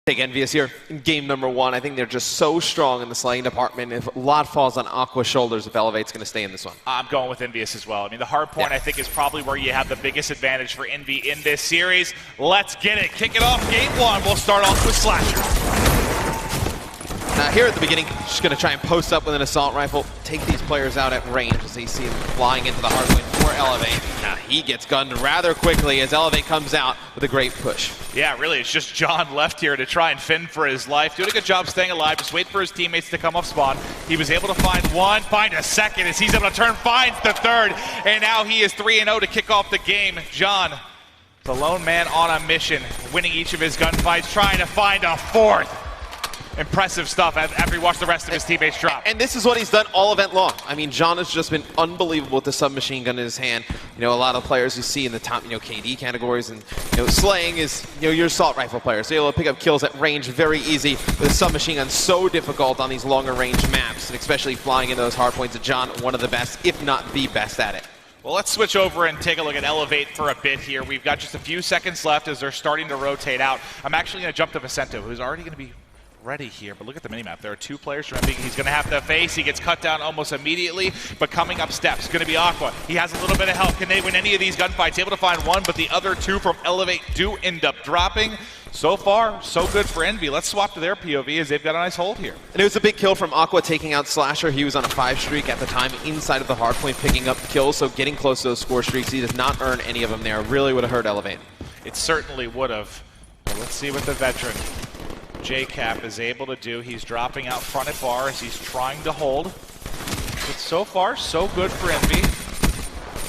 Take Envyus here in game number 1. I think they're just so strong in the slaying department. If a lot falls on Aqua's shoulders, if Elevate's going to stay in this one. I'm going with Envyus as well. I mean, the hard point, I think, is probably where you have the biggest advantage for Envy in this series. Let's get it. Kick it off game 1. We'll start off with Slasher. Now here at the beginning, just going to try and post up with an assault rifle, take these players out at range as they see them flying into the hardpoint for Elevate. Now he gets gunned rather quickly as Elevate comes out with a great push. Yeah, really, it's just John left here to try and fend for his life. Doing a good job staying alive, just wait for his teammates to come off spawn. He was able to find one, find a second as he's able to turn, finds the third, and now he is 3-0 to kick off the game. John, the lone man on a mission, winning each of his gunfights, trying to find a fourth. Impressive stuff after he watched the rest of his teammates drop. And this is what he's done all event long. I mean, John has just been unbelievable with the submachine gun in his hand. You know, a lot of players you see in the top, KD categories, and slaying is, your assault rifle players. So you're able to pick up kills at range very easy. With a submachine gun so difficult on these longer range maps, and especially flying into those hard points. And John, one of the best, if not the best at it. Well, let's switch over and take a look at Elevate for a bit here. We've got just a few seconds left as they're starting to rotate out. I'm actually going to jump to Vicento, who's already going to be ready here, but look at the minimap. There are two players from Envy he's going to have to face. He gets cut down almost immediately, but coming up steps, going to be Aqua. He has a little bit of help. Can they win any of these gunfights? Able to find one, but the other two from Elevate do end up dropping. So far, so good for Envy. Let's swap to their POV as they've got a nice hold here. And it was a big kill from Aqua taking out Slasher. He was on a 5 streak at the time inside of the hardpoint picking up kills, so getting close to those score streaks. He does not earn any of them there. Really would have hurt Elevate. It certainly would have. But let's see what the veteran JCap is able to do. He's dropping out front at bar as he's trying to hold. But so far, so good for Envy.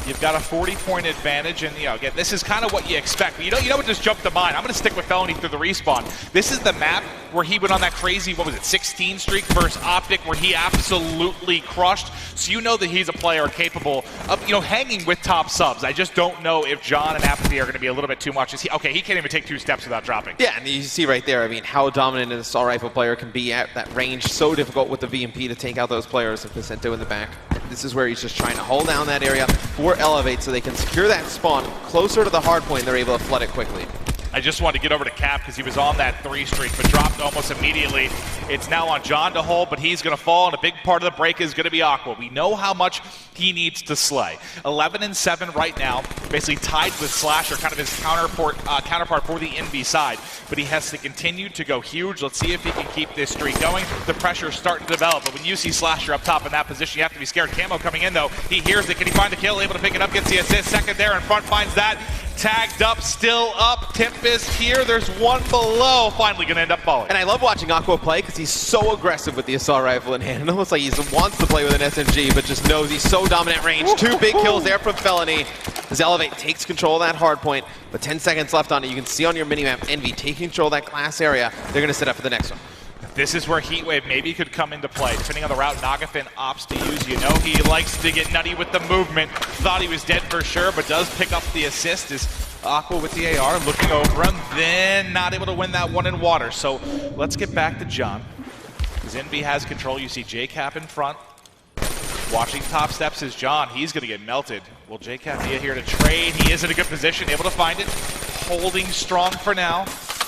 You've got a 40-point advantage, and again, this is kind of what you expect. But you know what just jumped to mind? I'm going to stick with Felony through the respawn. This is the map where he went on that crazy, 16 streak versus Optic, where he absolutely crushed. So you know that he's a player capable of, hanging with top subs. I just don't know if John and Apathy are going to be a little bit too much. He can't even take 2 steps without dropping. Yeah, and you see right there, how dominant an assault rifle player can be at that range. So difficult with the VMP to take out those players with Vicento in the back. This is where he's just trying to hold down that area for Elevate so they can secure that spawn closer to the hard point. They're able to flood it quickly. I just wanted to get over to Cap because he was on that 3 streak, but dropped almost immediately. It's now on John to hold, but he's going to fall, and a big part of the break is going to be Aqua. We know how much he needs to slay. 11-7 right now, basically tied with Slasher, kind of his counterpart for the Envy side. But he has to continue to go huge. Let's see if he can keep this streak going. The pressure's starting to develop, but when you see Slasher up top in that position, you have to be scared. Camo coming in, though. He hears it. Can he find the kill? Able to pick it up, gets the assist. Second there in front, finds that. Tagged up, still up. Tempest here. There's one below. Finally going to end up falling. And I love watching Aqua play because he's so aggressive with the assault rifle in hand. Almost like he wants to play with an SMG, but just knows he's so dominant range. 2 big kills there from Felony as Elevate takes control of that hard point. But 10 seconds left on it. You can see on your minimap, Envy taking control of that glass area. They're going to set up for the next one. This is where Heatwave maybe could come into play, depending on the route Nagafin opts to use. He likes to get nutty with the movement. Thought he was dead for sure, but does pick up the assist. Is Aqua with the AR, looking over him, then not able to win that one in water. So let's get back to John. As Envy has control, you see JCap in front. Watching top steps is John. He's going to get melted. Will JCap be here to trade? He is in a good position, able to find it. Holding strong for now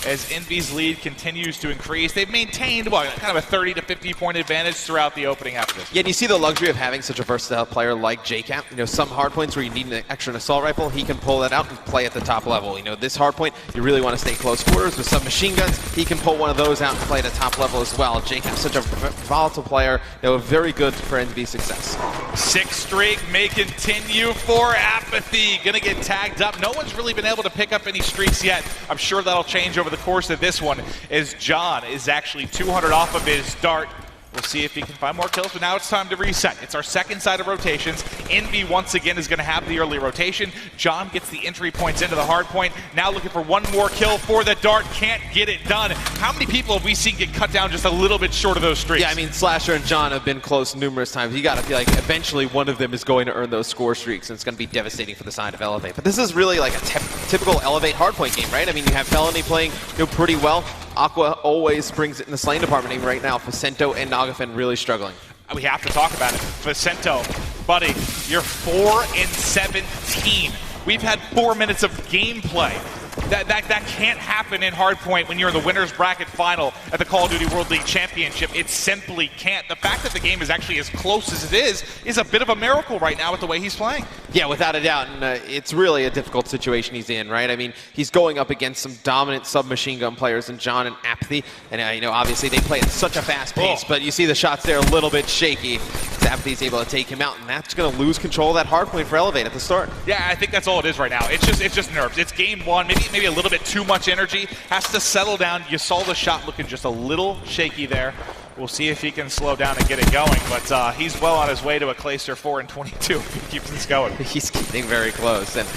as Envy's lead continues to increase. They've maintained, kind of a 30 to 50 point advantage throughout the opening half of this. Yeah, and you see the luxury of having such a versatile player like JCap. Some hard points where you need an extra assault rifle, he can pull that out and play at the top level. This hard point, you really want to stay close quarters with some machine guns. He can pull one of those out and play at the top level as well. JCap's such a volatile player, very good for Envy's success. 6 streak may continue for Apathy. Gonna get tagged up. No one's really been able to pick up any streaks yet. I'm sure that'll change over the course of this one as John is actually 200 off of his dart. We'll see if he can find more kills, but now it's time to reset. It's our second side of rotations. Envy once again is going to have the early rotation. John gets the entry points into the hard point. Now looking for one more kill for the dart. Can't get it done. How many people have we seen get cut down just a little bit short of those streaks? Yeah, Slasher and John have been close numerous times. You got to feel like eventually one of them is going to earn those score streaks, and it's going to be devastating for the side of Elevate. But this is really like a typical Elevate hardpoint game, right? You have Felony playing pretty well. Aqua always brings it in the slaying department. Even right now, Vicento and Nagafin really struggling. We have to talk about it. Vicento, buddy, you're 4-17. We've had 4 minutes of gameplay. That can't happen in Hardpoint when you're in the winner's bracket final at the Call of Duty World League Championship. It simply can't. The fact that the game is actually as close as it is a bit of a miracle right now with the way he's playing. Yeah, without a doubt, and it's really a difficult situation he's in, right? I mean, he's going up against some dominant submachine gun players in John and Apathy, and you know, obviously they play at such a fast pace, but you see the shots there a little bit shaky. Apathy's able to take him out, and that's going to lose control of that hardpoint for Elevate at the start. Yeah, I think that's all it is right now. It's just nerves. It's game one. Maybe a little bit too much energy. Has to settle down. You saw the shot looking just a little shaky there. We'll see if he can slow down and get it going, but he's well on his way to a Clayster 4-22 if he keeps this going. He's getting very close, and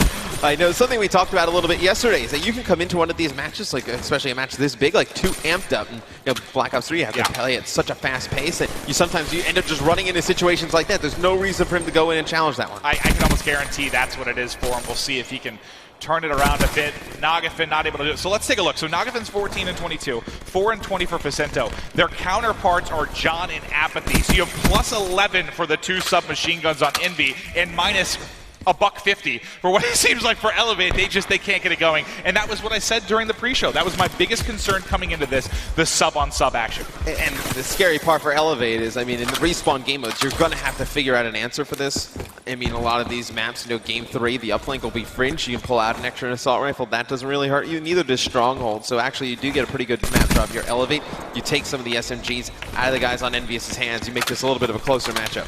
I know something we talked about a little bit yesterday is that you can come into one of these matches, like especially a match this big, like too amped up. And you know, Black Ops 3, you have to play at such a fast pace that sometimes you end up just running into situations like that. There's no reason for him to go in and challenge that one. I can almost guarantee that's what it is for him. We'll see if he can turn it around a bit. Nagafin not able to do it. So let's take a look. So Nagafin's 14-22, 4-20 for Vicento. Their counterparts are John and Apathy. So you have plus 11 for the two submachine guns on Envy and minus $150 for what it seems like for Elevate. They can't get it going. And that was what I said during the pre-show. That was my biggest concern coming into this, the sub-on-sub action. And the scary part for Elevate is, I mean, in the respawn game modes, you're going to have to figure out an answer for this. I mean, a lot of these maps, you know, game 3, the uplink will be fringe. You can pull out an extra assault rifle. That doesn't really hurt you. Neither does Stronghold. So actually, you do get a pretty good map drop here. Elevate, you take some of the SMGs out of the guys on Envyus' hands. You make this a little bit of a closer matchup.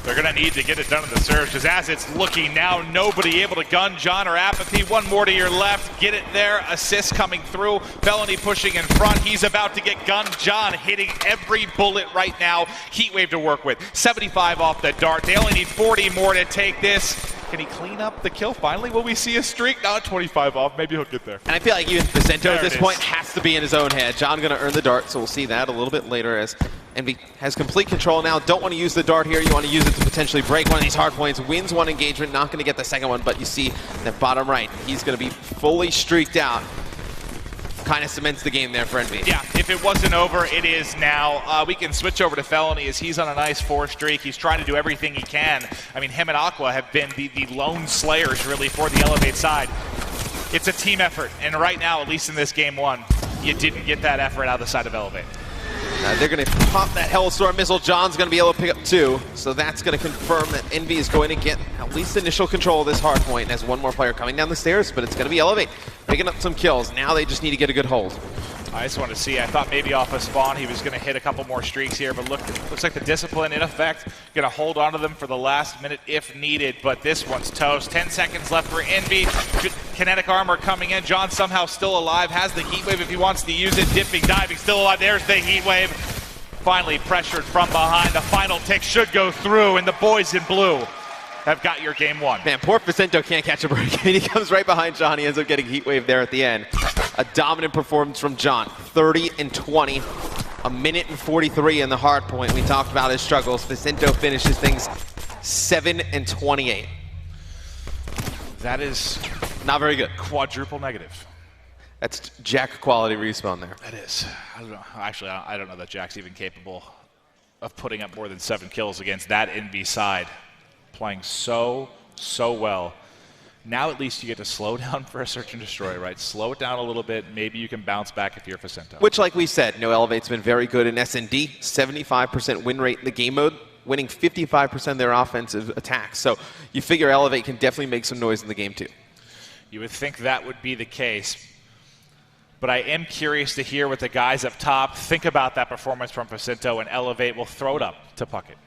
They're going to need to get it done in the surge, because as it's looking now, nobody able to gun John or Apathy. One more to your left. Get it there. Assist coming through. Felony pushing in front. He's about to get gunned. John hitting every bullet right now. Heatwave to work with. 75 off the dart. They only need 40 more to take this. Can he clean up the kill finally? Will we see a streak? No, 25 off. Maybe he'll get there. And I feel like even Vicento at this point has to be in his own head. John going to earn the dart, so we'll see that a little bit later as Envy has complete control now. Don't want to use the dart here. You want to use it to potentially break one of these hard points. Wins one engagement, not going to get the second one, but you see that bottom right, he's going to be fully streaked out. Kind of cements the game there for Envy. Yeah, if it wasn't over, it is now. We can switch over to Felony as he's on a nice 4 streak. He's trying to do everything he can. I mean, him and Aqua have been the lone slayers, really, for the Elevate side. It's a team effort, and right now, at least in this game 1, you didn't get that effort out of the side of Elevate. They're going to pop that Hellstorm missile. John's going to be able to pick up 2, so that's going to confirm that Envy is going to get at least initial control of this hard point. As one more player coming down the stairs, but it's going to be Elevate, picking up some kills. Now they just need to get a good hold. I just want to see. I thought maybe off a spawn he was going to hit a couple more streaks here, but looks like the discipline in effect. Going to hold on to them for the last minute if needed, but this one's toast. 10 seconds left for Envy. Kinetic armor coming in. John somehow still alive. Has the heat wave if he wants to use it. Dipping, diving, still alive. There's the heat wave. Finally pressured from behind. The final tick should go through, and the boys in blue have got your game 1. Man, poor Vicento can't catch a break. I mean, he comes right behind John. He ends up getting heat wave there at the end. A dominant performance from John. 30-20, a minute and 43 in the hard point. We talked about his struggles. Vicento finishes things 7-28. That is not very good. Quadruple negative. That's Jack quality respawn there. That is. I don't know. Actually, I don't know that Jack's even capable of putting up more than 7 kills against that Envy side. Playing so well. Now at least you get to slow down for a search and destroy, right? Slow it down a little bit. Maybe you can bounce back if you're Vicento. Which, like we said, Elevate's been very good in S&D. 75% win rate in the game mode, winning 55% of their offensive attacks. So you figure Elevate can definitely make some noise in the game too. You would think that would be the case. But I am curious to hear what the guys up top think about that performance from Vicento, and Elevate will throw it up to Puckett.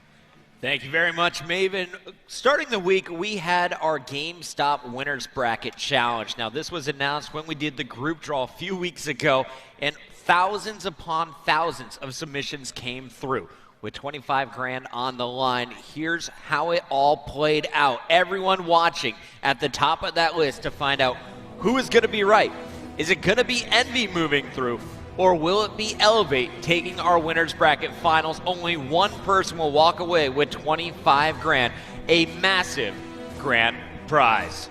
Thank you very much, Maven. Starting the week, we had our GameStop Winners Bracket Challenge. Now, this was announced when we did the group draw a few weeks ago, and thousands upon thousands of submissions came through. With 25 grand on the line, here's how it all played out. Everyone watching at the top of that list to find out who is going to be right. Is it going to be Envy moving through? Or will it be Elevate taking our winners bracket finals? Only one person will walk away with 25 grand, a massive grand prize.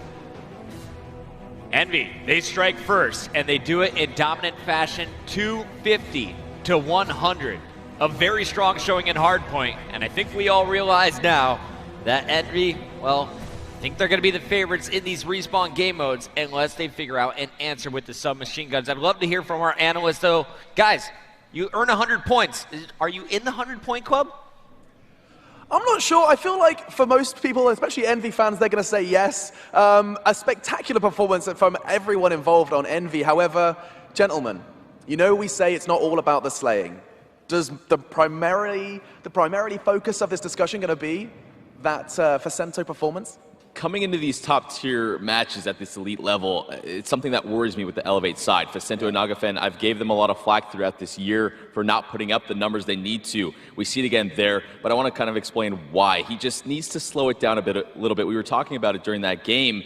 Envy, they strike first, and they do it in dominant fashion, 250-100. A very strong showing in hardpoint, and I think we all realize now that Envy, well, I think they're going to be the favorites in these respawn game modes unless they figure out an answer with the submachine guns. I'd love to hear from our analysts, though. Guys, you earn 100 points. Are you in the 100-point club? I'm not sure. I feel like for most people, especially Envy fans, they're going to say yes. A spectacular performance from everyone involved on Envy. However, gentlemen, you know we say it's not all about the slaying. Does the primarily focus of this discussion going to be that Facento performance? Coming into these top-tier matches at this elite level, it's something that worries me with the Elevate side. Facento and Nagafen, I've gave them a lot of flack throughout this year for not putting up the numbers they need to. We see it again there, but I want to kind of explain why. He just needs to slow it down a little bit. We were talking about it during that game.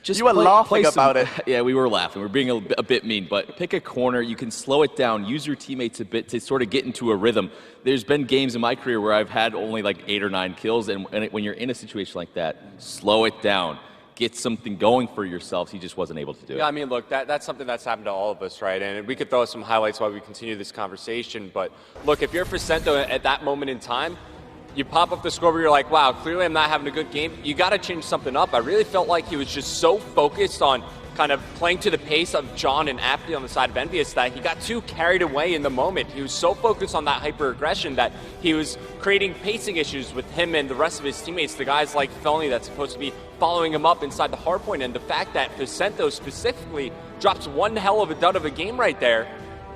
Just you were laughing about it. Yeah, we were laughing. We were being a bit mean, but pick a corner. You can slow it down. Use your teammates a bit to sort of get into a rhythm. There's been games in my career where I've had only like 8 or 9 kills, and when you're in a situation like that, slow it down. Get something going for yourselves. He just wasn't able to do it. Yeah, I mean, look, that's something that's happened to all of us, right? And we could throw some highlights while we continue this conversation. But look, if you're Facento at that moment in time, you pop up the score where you're like, wow, clearly I'm not having a good game. You got to change something up. I really felt like he was just so focused on kind of playing to the pace of John and Aptly on the side of Envyus that he got too carried away in the moment. He was so focused on that hyper-aggression that he was creating pacing issues with him and the rest of his teammates, the guys like Felony that's supposed to be following him up inside the hardpoint. And the fact that Facento specifically drops one hell of a dud of a game right there,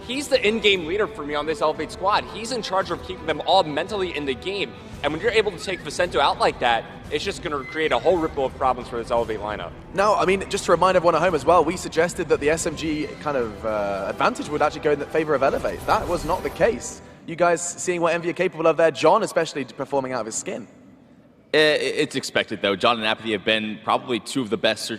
he's the in-game leader for me on this Elevate squad. He's in charge of keeping them all mentally in the game. And when you're able to take Facento out like that, it's just going to create a whole ripple of problems for this Elevate lineup. No, I mean, just to remind everyone at home as well, we suggested that the SMG kind of advantage would actually go in favor of Elevate. That was not the case. You guys seeing what Envy are capable of there, John especially performing out of his skin. It's expected, though. John and Apathy have been probably 2 of the best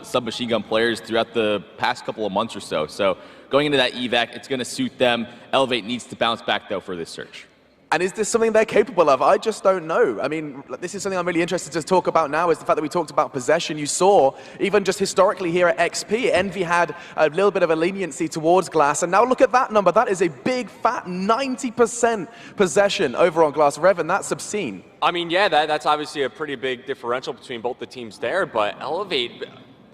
submachine gun players throughout the past couple of months or so. So going into that evac, it's going to suit them. Elevate needs to bounce back, though, for this search. And is this something they're capable of? I just don't know. I mean, this is something I'm really interested to talk about now, is the fact that we talked about possession. You saw, even just historically here at XP, Envy had a little bit of a leniency towards Glass, and now look at that number. That is a big, fat 90% possession over on Glass. Revan, that's obscene. I mean, yeah, that's obviously a pretty big differential between both the teams there, but Elevate,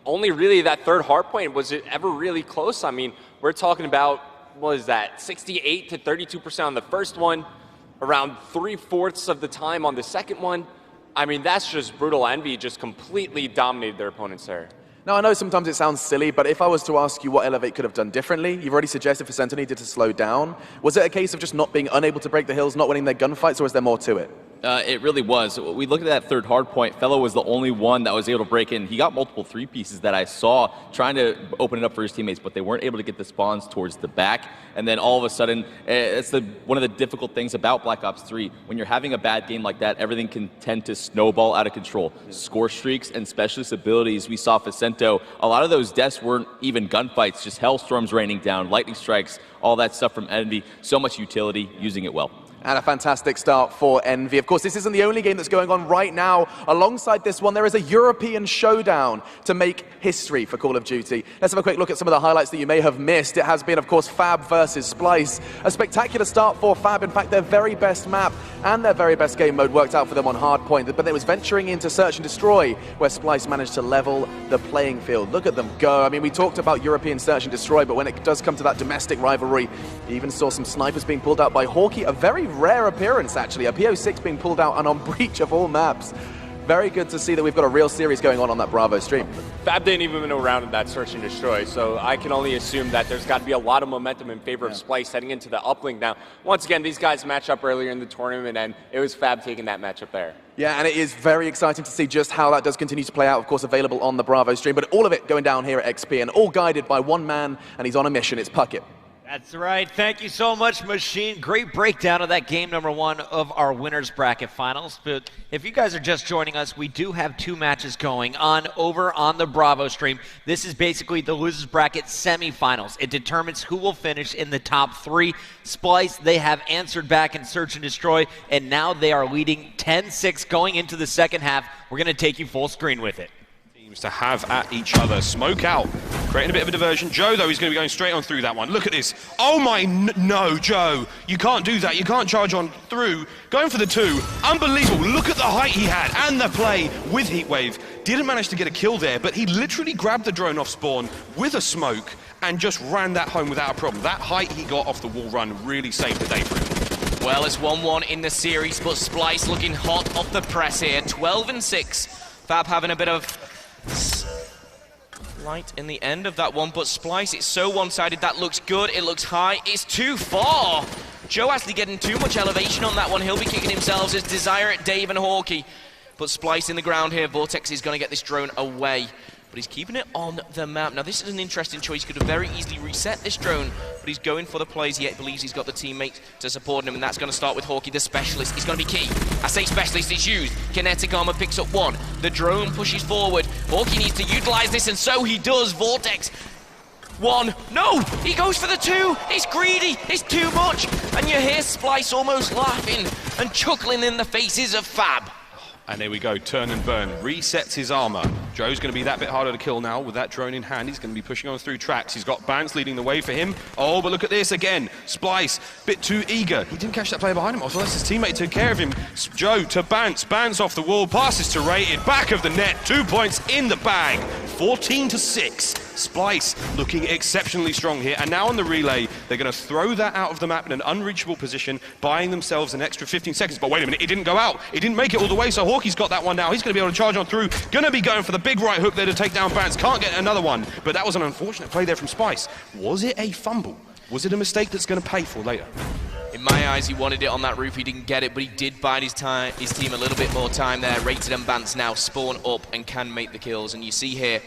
only really that third hardpoint, was it ever really close? I mean, we're talking about, what is that, 68 to 32% on the first one, around 3/4 of the time on the second one. I mean, that's just brutal. Envy just completely dominated their opponents there. Now, I know sometimes it sounds silly, but if I was to ask you what Elevate could have done differently, you've already suggested Facento needed to slow down. Was it a case of just not being unable to break the hills, not winning their gunfights, or is there more to it? It really was. We looked at that third hard point. Fellow was the only one that was able to break in. He got multiple 3-pieces that I saw trying to open it up for his teammates, but they weren't able to get the spawns towards the back. And then all of a sudden, it's one of the difficult things about Black Ops 3. When you're having a bad game like that, everything can tend to snowball out of control. Score streaks and specialist abilities, we saw Facento. A lot of those deaths weren't even gunfights, just hellstorms raining down, lightning strikes, all that stuff from Envy. So much utility, using it well. And a fantastic start for Envy. Of course, this isn't the only game that's going on right now. Alongside this one, there is a European showdown to make history for Call of Duty. Let's have a quick look at some of the highlights that you may have missed. It has been, of course, Fab versus Splice. A spectacular start for Fab. In fact, their very best map and their very best game mode worked out for them on Hardpoint. But it was venturing into Search and Destroy, where Splice managed to level the playing field. Look at them go. I mean, we talked about European Search and Destroy, but when it does come to that domestic rivalry, you even saw some snipers being pulled out by Hawkeye. A very rare appearance, actually. A PO6 being pulled out and on Breach of all maps. Very good to see that we've got a real series going on that Bravo stream. Fab didn't even know around in that Search and Destroy, so I can only assume that there's got to be a lot of momentum in favor of Splice heading into the uplink now. Once again, these guys match up earlier in the tournament, and it was Fab taking that matchup there. Yeah, and it is very exciting to see just how that does continue to play out, of course, available on the Bravo stream, but all of it going down here at XP, and all guided by one man, and he's on a mission. It's Puckett. That's right. Thank you so much, Machine. Great breakdown of that game number 1 of our winners bracket finals. But if you guys are just joining us, we do have 2 matches going on over on the Bravo stream. This is basically the losers bracket semifinals. It determines who will finish in the top 3. Splice, they have answered back in Search and Destroy, and now they are leading 10-6 going into the second half. We're going to take you full screen with it. seems to have at each other. Smoke out, creating a bit of a diversion. Joe, though, is going to be going straight on through that one. Look at this. Oh my, no, Joe. You can't do that. You can't charge on through. Going for the 2. Unbelievable. Look at the height he had and the play with Heatwave. Didn't manage to get a kill there, but he literally grabbed the drone off spawn with a smoke and just ran that home without a problem. That height he got off the wall run really saved the day for him. Well, it's 1-1 in the series, but Splice looking hot off the press here. 12-6. Fab having a bit of light in the end of that one, but Splice, it's so one-sided. That looks good. It looks high. It's too far. Joe actually getting too much elevation on that one. He'll be kicking himself as Desire at Dave and Hawkey. But Splice in the ground here. Vortex is going to get this drone away. But he's keeping it on the map. Now, this is an interesting choice. He could have very easily reset this drone, but he's going for the plays. He believes he's got the teammates to support him, and that's going to start with Hawkey, the specialist. He's going to be key. I say specialist, it's used. Kinetic armor picks up 1. The drone pushes forward. Hawkey needs to utilize this, and so he does. Vortex. 1. No! He goes for the 2. He's greedy. It's too much. And you hear Splice almost laughing and chuckling in the faces of Fab. And there we go, turn and burn, resets his armor. Joe's going to be that bit harder to kill now with that drone in hand. He's going to be pushing on through tracks. He's got Bance leading the way for him. Oh, but look at this again. Splice, bit too eager. He didn't catch that player behind him. Also, that's his teammate took care of him. Joe to Bance, Bance off the wall, passes to Rated, back of the net, 2 points in the bag. 14-6. Splice looking exceptionally strong here. And now on the relay, they're going to throw that out of the map in an unreachable position, buying themselves an extra 15 seconds. But wait a minute, it didn't go out. It didn't make it all the way, so Hawkey's got that one now. He's going to be able to charge on through. Going to be going for the big right hook there to take down Bance. Can't get another one. But that was an unfortunate play there from Splice. Was it a fumble? Was it a mistake that's going to pay for later? In my eyes, he wanted it on that roof. He didn't get it, but he did buy his team a little bit more time there. Rated and Bance now spawn up and can make the kills. And you see here,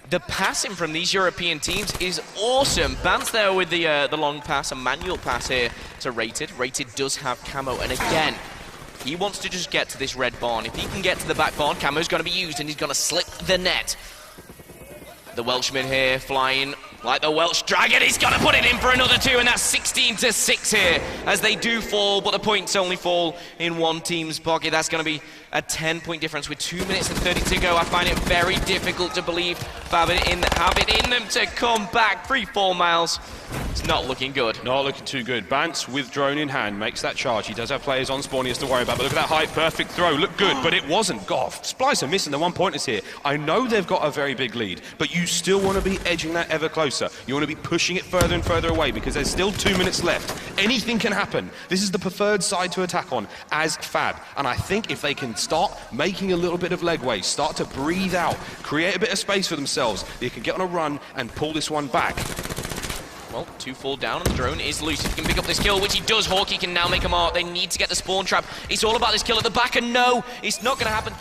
the passing from these European teams is awesome. Bance there with the long pass, a manual pass here to Rated. Rated does have camo, and again, he wants to just get to this red barn. If he can get to the back barn, camo's going to be used, and he's going to slip the net. The Welshman here flying like the Welsh Dragon. He's going to put it in for another 2, and that's 16-6 here as they do fall, but the points only fall in one team's pocket. That's going to be a 10-point difference with 2 minutes and 30 to go. I find it very difficult to believe Fab have it in them to come back. 3-4 miles. It's not looking good. Not looking too good. Bance with drone in hand makes that charge. He does have players on spawn he has to worry about, but look at that height, perfect throw. Look good, but it wasn't. God, Splice are missing the 1-pointers here. I know they've got a very big lead, but you still want to be edging that ever closer. You want to be pushing it further and further away because there's still 2 minutes left. Anything can happen. This is the preferred side to attack on as Fab, and I think if they can start making a little bit of legway, start to breathe out, create a bit of space for themselves, they can get on a run and pull this one back. Well, 2 fall down, and the drone is loose. If he can pick up this kill, which he does, Hawkey can now make a mark. They need to get the spawn trap. It's all about this kill at the back, and no, it's not going to happen.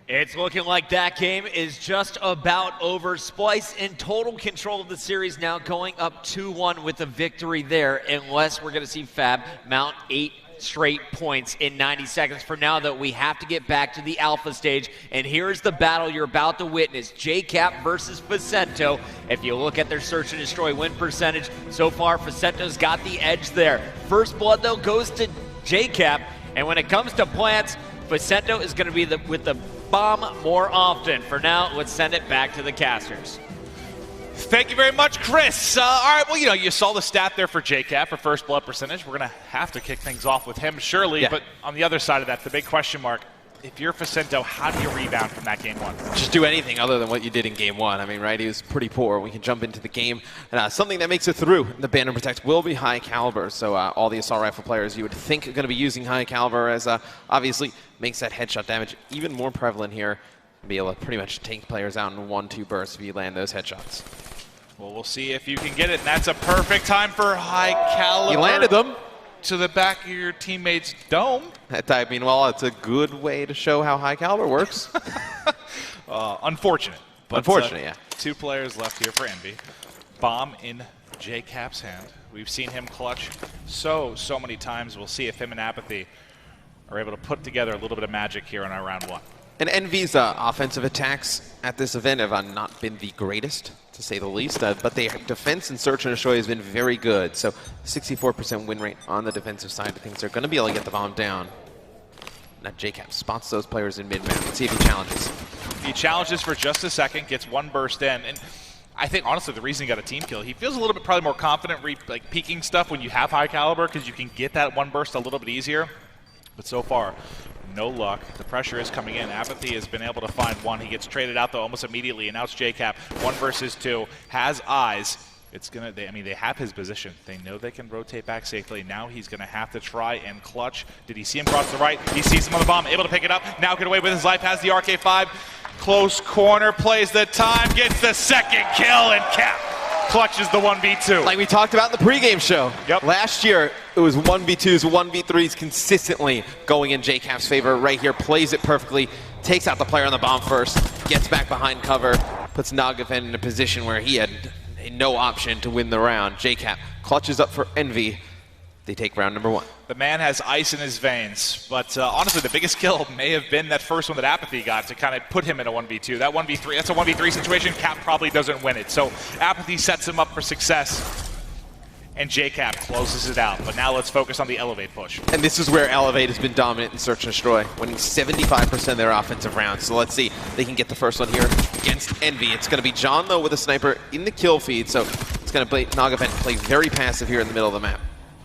It's looking like that game is just about over. Splice in total control of the series now, going up 2-1 with a victory there, unless we're going to see Fab mount 8 straight points in 90 seconds. For now, though, we have to get back to the alpha stage, and here's the battle you're about to witness. JCap versus Facento. If you look at their search and destroy win percentage, so far Facento's got the edge there. First blood, though, goes to JCap, and when it comes to plants, Facento is going to be with the bomb more often. For now, let's send it back to the casters. Thank you very much, Chris. All right, well, you saw the stat there for JCap for first blood percentage. We're going to have to kick things off with him, surely. Yeah. But on the other side of that, the big question mark, if you're Facento, how do you rebound from that game 1? Just do anything other than what you did in game 1. I mean, right, he was pretty poor. We can jump into the game. And something that makes it through the Ban and Protect will be high caliber. So all the assault rifle players you would think are going to be using high caliber, as obviously makes that headshot damage even more prevalent here. Be able to pretty much take players out in 1-2 bursts if you land those headshots. Well, we'll see if you can get it, and that's a perfect time for high caliber. You landed them. To the back of your teammate's dome. I mean, well, it's a good way to show how high caliber works. Unfortunate. But, unfortunate, yeah. 2 players left here for Envy. Bomb in JCap's hand. We've seen him clutch so many times. We'll see if him and Apathy are able to put together a little bit of magic here in our round 1. And Envy's offensive attacks at this event have not been the greatest, to say the least, but their defense and search and destroy has been very good. So 64% win rate on the defensive side of things. They're going to be able to get the bomb down. Now JCap spots those players in mid-map. Let's see if he challenges. He challenges for just a second, gets one burst in, and I think honestly the reason he got a team kill, he feels a little bit probably more confident like peeking stuff when you have high caliber because you can get that one burst a little bit easier. But so far, no luck. The pressure is coming in. Apathy has been able to find one. He gets traded out though almost immediately, and now it's JCap. 1 versus 2. Has eyes. It's gonna. They have his position. They know they can rotate back safely. Now he's gonna have to try and clutch. Did he see him cross the right? He sees him on the bomb, able to pick it up. Now get away with his life. Has the RK5. Close corner, plays the time, gets the second kill, and Cap clutches the 1v2. Like we talked about in the pregame show. Yep. Last year, it was 1v2s, 1v3s consistently going in JCap's favor. Right here, plays it perfectly, takes out the player on the bomb first, gets back behind cover, puts Nagafen in a position where he had no option to win the round. JCap clutches up for Envy. They take round number 1. The man has ice in his veins, but honestly, the biggest kill may have been that first one that Apathy got to kind of put him in a 1v2. That 1v3, that's a 1v3 situation. Cap probably doesn't win it. So Apathy sets him up for success, and JCap closes it out. But now let's focus on the Elevate push. And this is where Elevate has been dominant in Search and Destroy, winning 75% of their offensive rounds. So let's see if they can get the first one here against Envy. It's going to be John, though, with a sniper in the kill feed. So it's going to play Nagafen play very passive here in the middle of the map.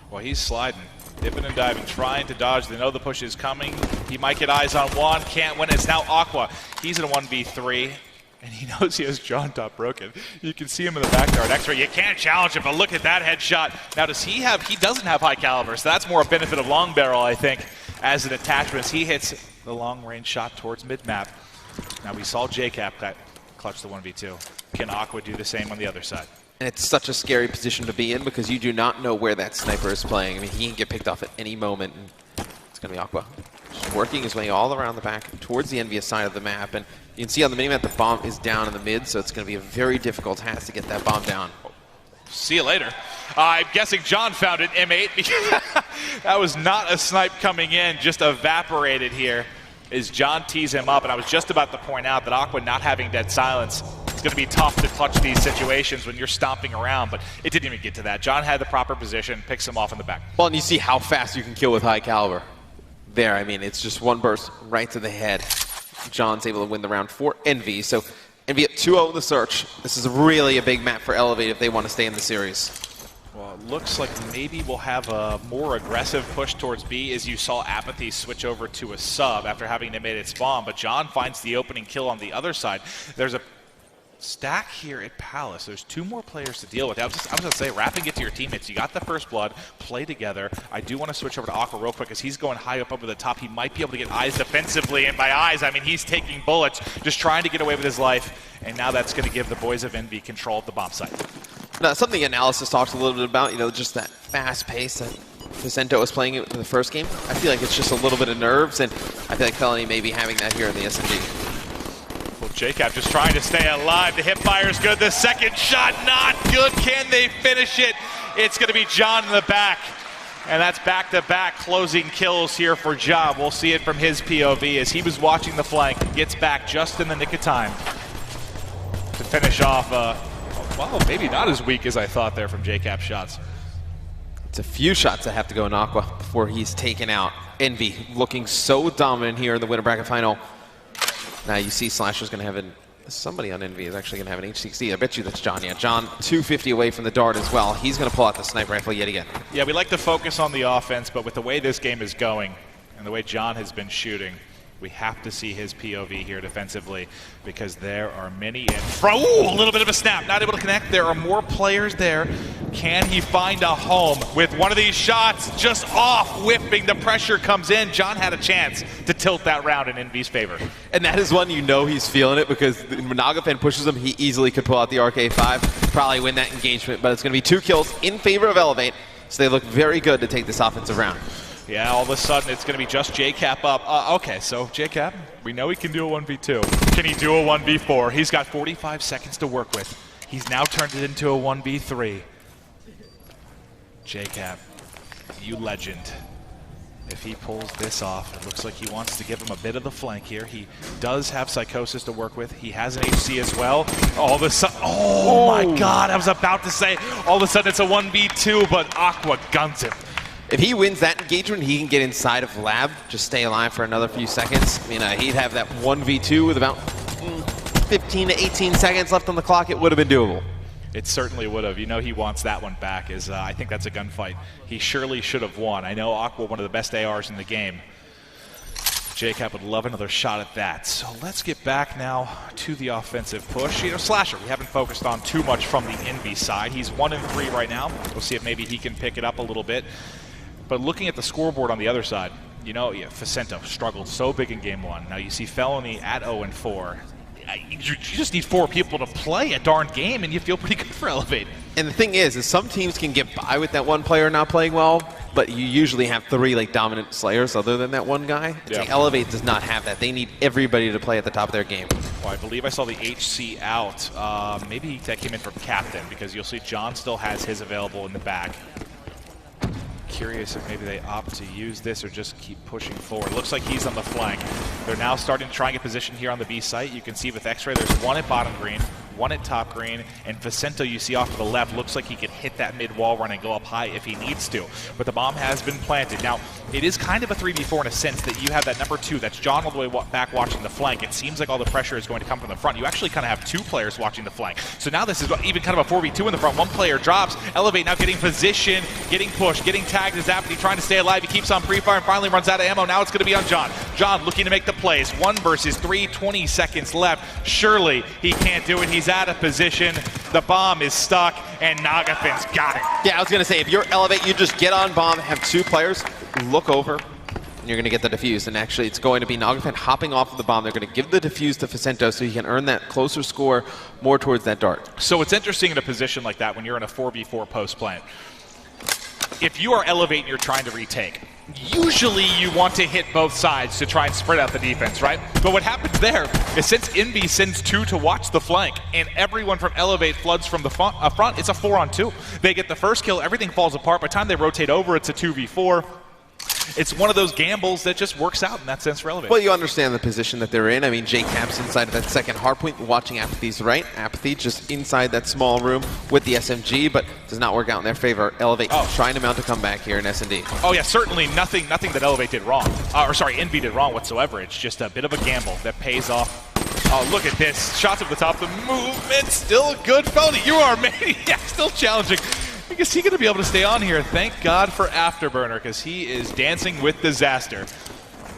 Well, he's sliding, dipping and diving, trying to dodge. They know the push is coming. He might get eyes on one, can't win. It's now Aqua. He's in a 1v3, and he knows he has John top broken. You can see him in the backyard X-ray. You can't challenge him, but look at that headshot. Now, he doesn't have high caliber, so that's more a benefit of long barrel, I think, as an attachment. He hits the long-range shot towards mid-map. Now, we saw JCap clutch the 1v2. Can Aqua do the same on the other side? And it's such a scary position to be in because you do not know where that sniper is playing. I mean, he can get picked off at any moment, and it's going to be Aqua. Just working his way all around the back towards the Envious side of the map. And you can see on the minimap the bomb is down in the mid, so it's going to be a very difficult task to get that bomb down. See you later. I'm guessing John found an M8 because that was not a snipe coming in, just evaporated here as John tees him up. And I was just about to point out that Aqua not having dead silence, it's going to be tough to clutch these situations when you're stomping around, but it didn't even get to that. John had the proper position, picks him off in the back. Well, and you see how fast you can kill with high caliber. There, I mean, it's just one burst right to the head. John's able to win the round for Envy. So Envy at 2-0 in the search. This is really a big map for Elevate if they want to stay in the series. Well, it looks like maybe we'll have a more aggressive push towards B as you saw Apathy switch over to a sub after having to make it spawn, but John finds the opening kill on the other side. There's a stack here at Palace. There's 2 more players to deal with. I was going to say, wrapping it to your teammates. You got the first blood, play together. I do want to switch over to Aqua real quick as he's going high up over the top. He might be able to get eyes defensively, and by eyes, I mean he's taking bullets, just trying to get away with his life, and now that's going to give the boys of Envy control of the bomb site. Now, something Analysis talks a little bit about, you know, just that fast pace that Vicento was playing in the first game. I feel like it's just a little bit of nerves, and I feel like Felony may be having that here in the SMD. Well, JCap just trying to stay alive. The hip fire is good. The second shot not good. Can they finish it? It's going to be John in the back. And that's back-to-back closing kills here for John. We'll see it from his POV as he was watching the flank. Gets back just in the nick of time to finish off, well, maybe not as weak as I thought there from JCap's shots. It's a few shots that have to go in Aqua before he's taken out. Envy looking so dominant here in the winner bracket final. Now you see Slasher's going to have somebody on Envy is actually going to have an H60. I bet you that's John. Yeah, John 250 away from the dart as well. He's going to pull out the sniper rifle yet again. Yeah, we like to focus on the offense, but with the way this game is going and the way John has been shooting, we have to see his POV here defensively because there are many in front. Ooh, a little bit of a snap. Not able to connect. There are more players there. Can he find a home with one of these shots just off, whipping? The pressure comes in. John had a chance to tilt that round in Envy's favor. And that is one you know he's feeling it because when Nagafen pushes him, he easily could pull out the RK5, probably win that engagement, but it's going to be 2 kills in favor of Elevate, so they look very good to take this offensive round. Yeah, all of a sudden it's going to be just JCap up. Okay, so JCap, we know he can do a 1v2. Can he do a 1v4? He's got 45 seconds to work with. He's now turned it into a 1v3. JCap, you legend. If he pulls this off, it looks like he wants to give him a bit of the flank here. He does have Psychosis to work with. He has an HC as well. All of a sudden, oh my God, I was about to say, all of a sudden it's a 1v2, but Aqua guns him. If he wins that engagement, he can get inside of Lab, just stay alive for another few seconds. I mean, he'd have that 1v2 with about 15 to 18 seconds left on the clock, it would have been doable. It certainly would have. You know he wants that one back. I think that's a gunfight he surely should have won. I know Aqua, one of the best ARs in the game. JCap would love another shot at that. So let's get back now to the offensive push. You know, Slasher, we haven't focused on too much from the Envy side. He's 1-3 right now. We'll see if maybe he can pick it up a little bit. But looking at the scoreboard on the other side, you know, Facento struggled so big in game 1. Now you see Felony at 0-4. You just need 4 people to play a darn game, and you feel pretty good for Elevate. And the thing is some teams can get by with that one player not playing well, but you usually have 3 like dominant slayers other than that one guy. It's like Elevate does not have that. They need everybody to play at the top of their game. Well, I believe I saw the HC out. Maybe that came in from Captain, because you'll see John still has his available in the back. Curious if maybe they opt to use this or just keep pushing forward. Looks like he's on the flank. They're now starting to try and get position here on the B site. You can see with X-Ray, there's one at bottom green, one at top green, and Facento you see off to the left looks like he can hit that mid wall run and go up high if he needs to. But the bomb has been planted. Now, it is kind of a 3v4 in a sense that you have that number 2, that's John all the way back watching the flank. It seems like all the pressure is going to come from the front. You actually kind of have 2 players watching the flank. So now this is even kind of a 4v2 in the front. One player drops, Elevate now getting position, getting pushed, getting tagged as Apathy trying to stay alive. He keeps on pre-fire and finally runs out of ammo. Now it's going to be on John. John looking to make the plays. 1 versus 3, 20 seconds left. Surely he can't do it. He's out of position. The bomb is stuck, and Nagafin's got it. Yeah, I was going to say, if you're Elevate, you just get on bomb, have 2 players, look over, and you're going to get the defuse. And actually, it's going to be Nagafin hopping off of the bomb. They're going to give the defuse to Facento so he can earn that closer score more towards that dart. So it's interesting in a position like that when you're in a 4v4 post plant. If you are Elevate and you're trying to retake, usually you want to hit both sides to try and spread out the defense, right? But what happens there is since Envy sends 2 to watch the flank and everyone from Elevate floods from the front, it's a 4-on-2. They get the first kill, everything falls apart. By the time they rotate over, it's a 2v4. It's one of those gambles that just works out in that sense for Elevate. Well, you understand the position that they're in. I mean, JCap's inside of that second hardpoint, watching Apathy's right. Apathy just inside that small room with the SMG, but does not work out in their favor. Elevate trying to mount a comeback here in S&D. Oh yeah, certainly nothing that Elevate did wrong. Envy did wrong whatsoever. It's just a bit of a gamble that pays off. Oh, look at this. Shots over the top. The movement still good. Felony, you are maniac. Still challenging. Is he going to be able to stay on here? Thank God for Afterburner, because he is dancing with disaster,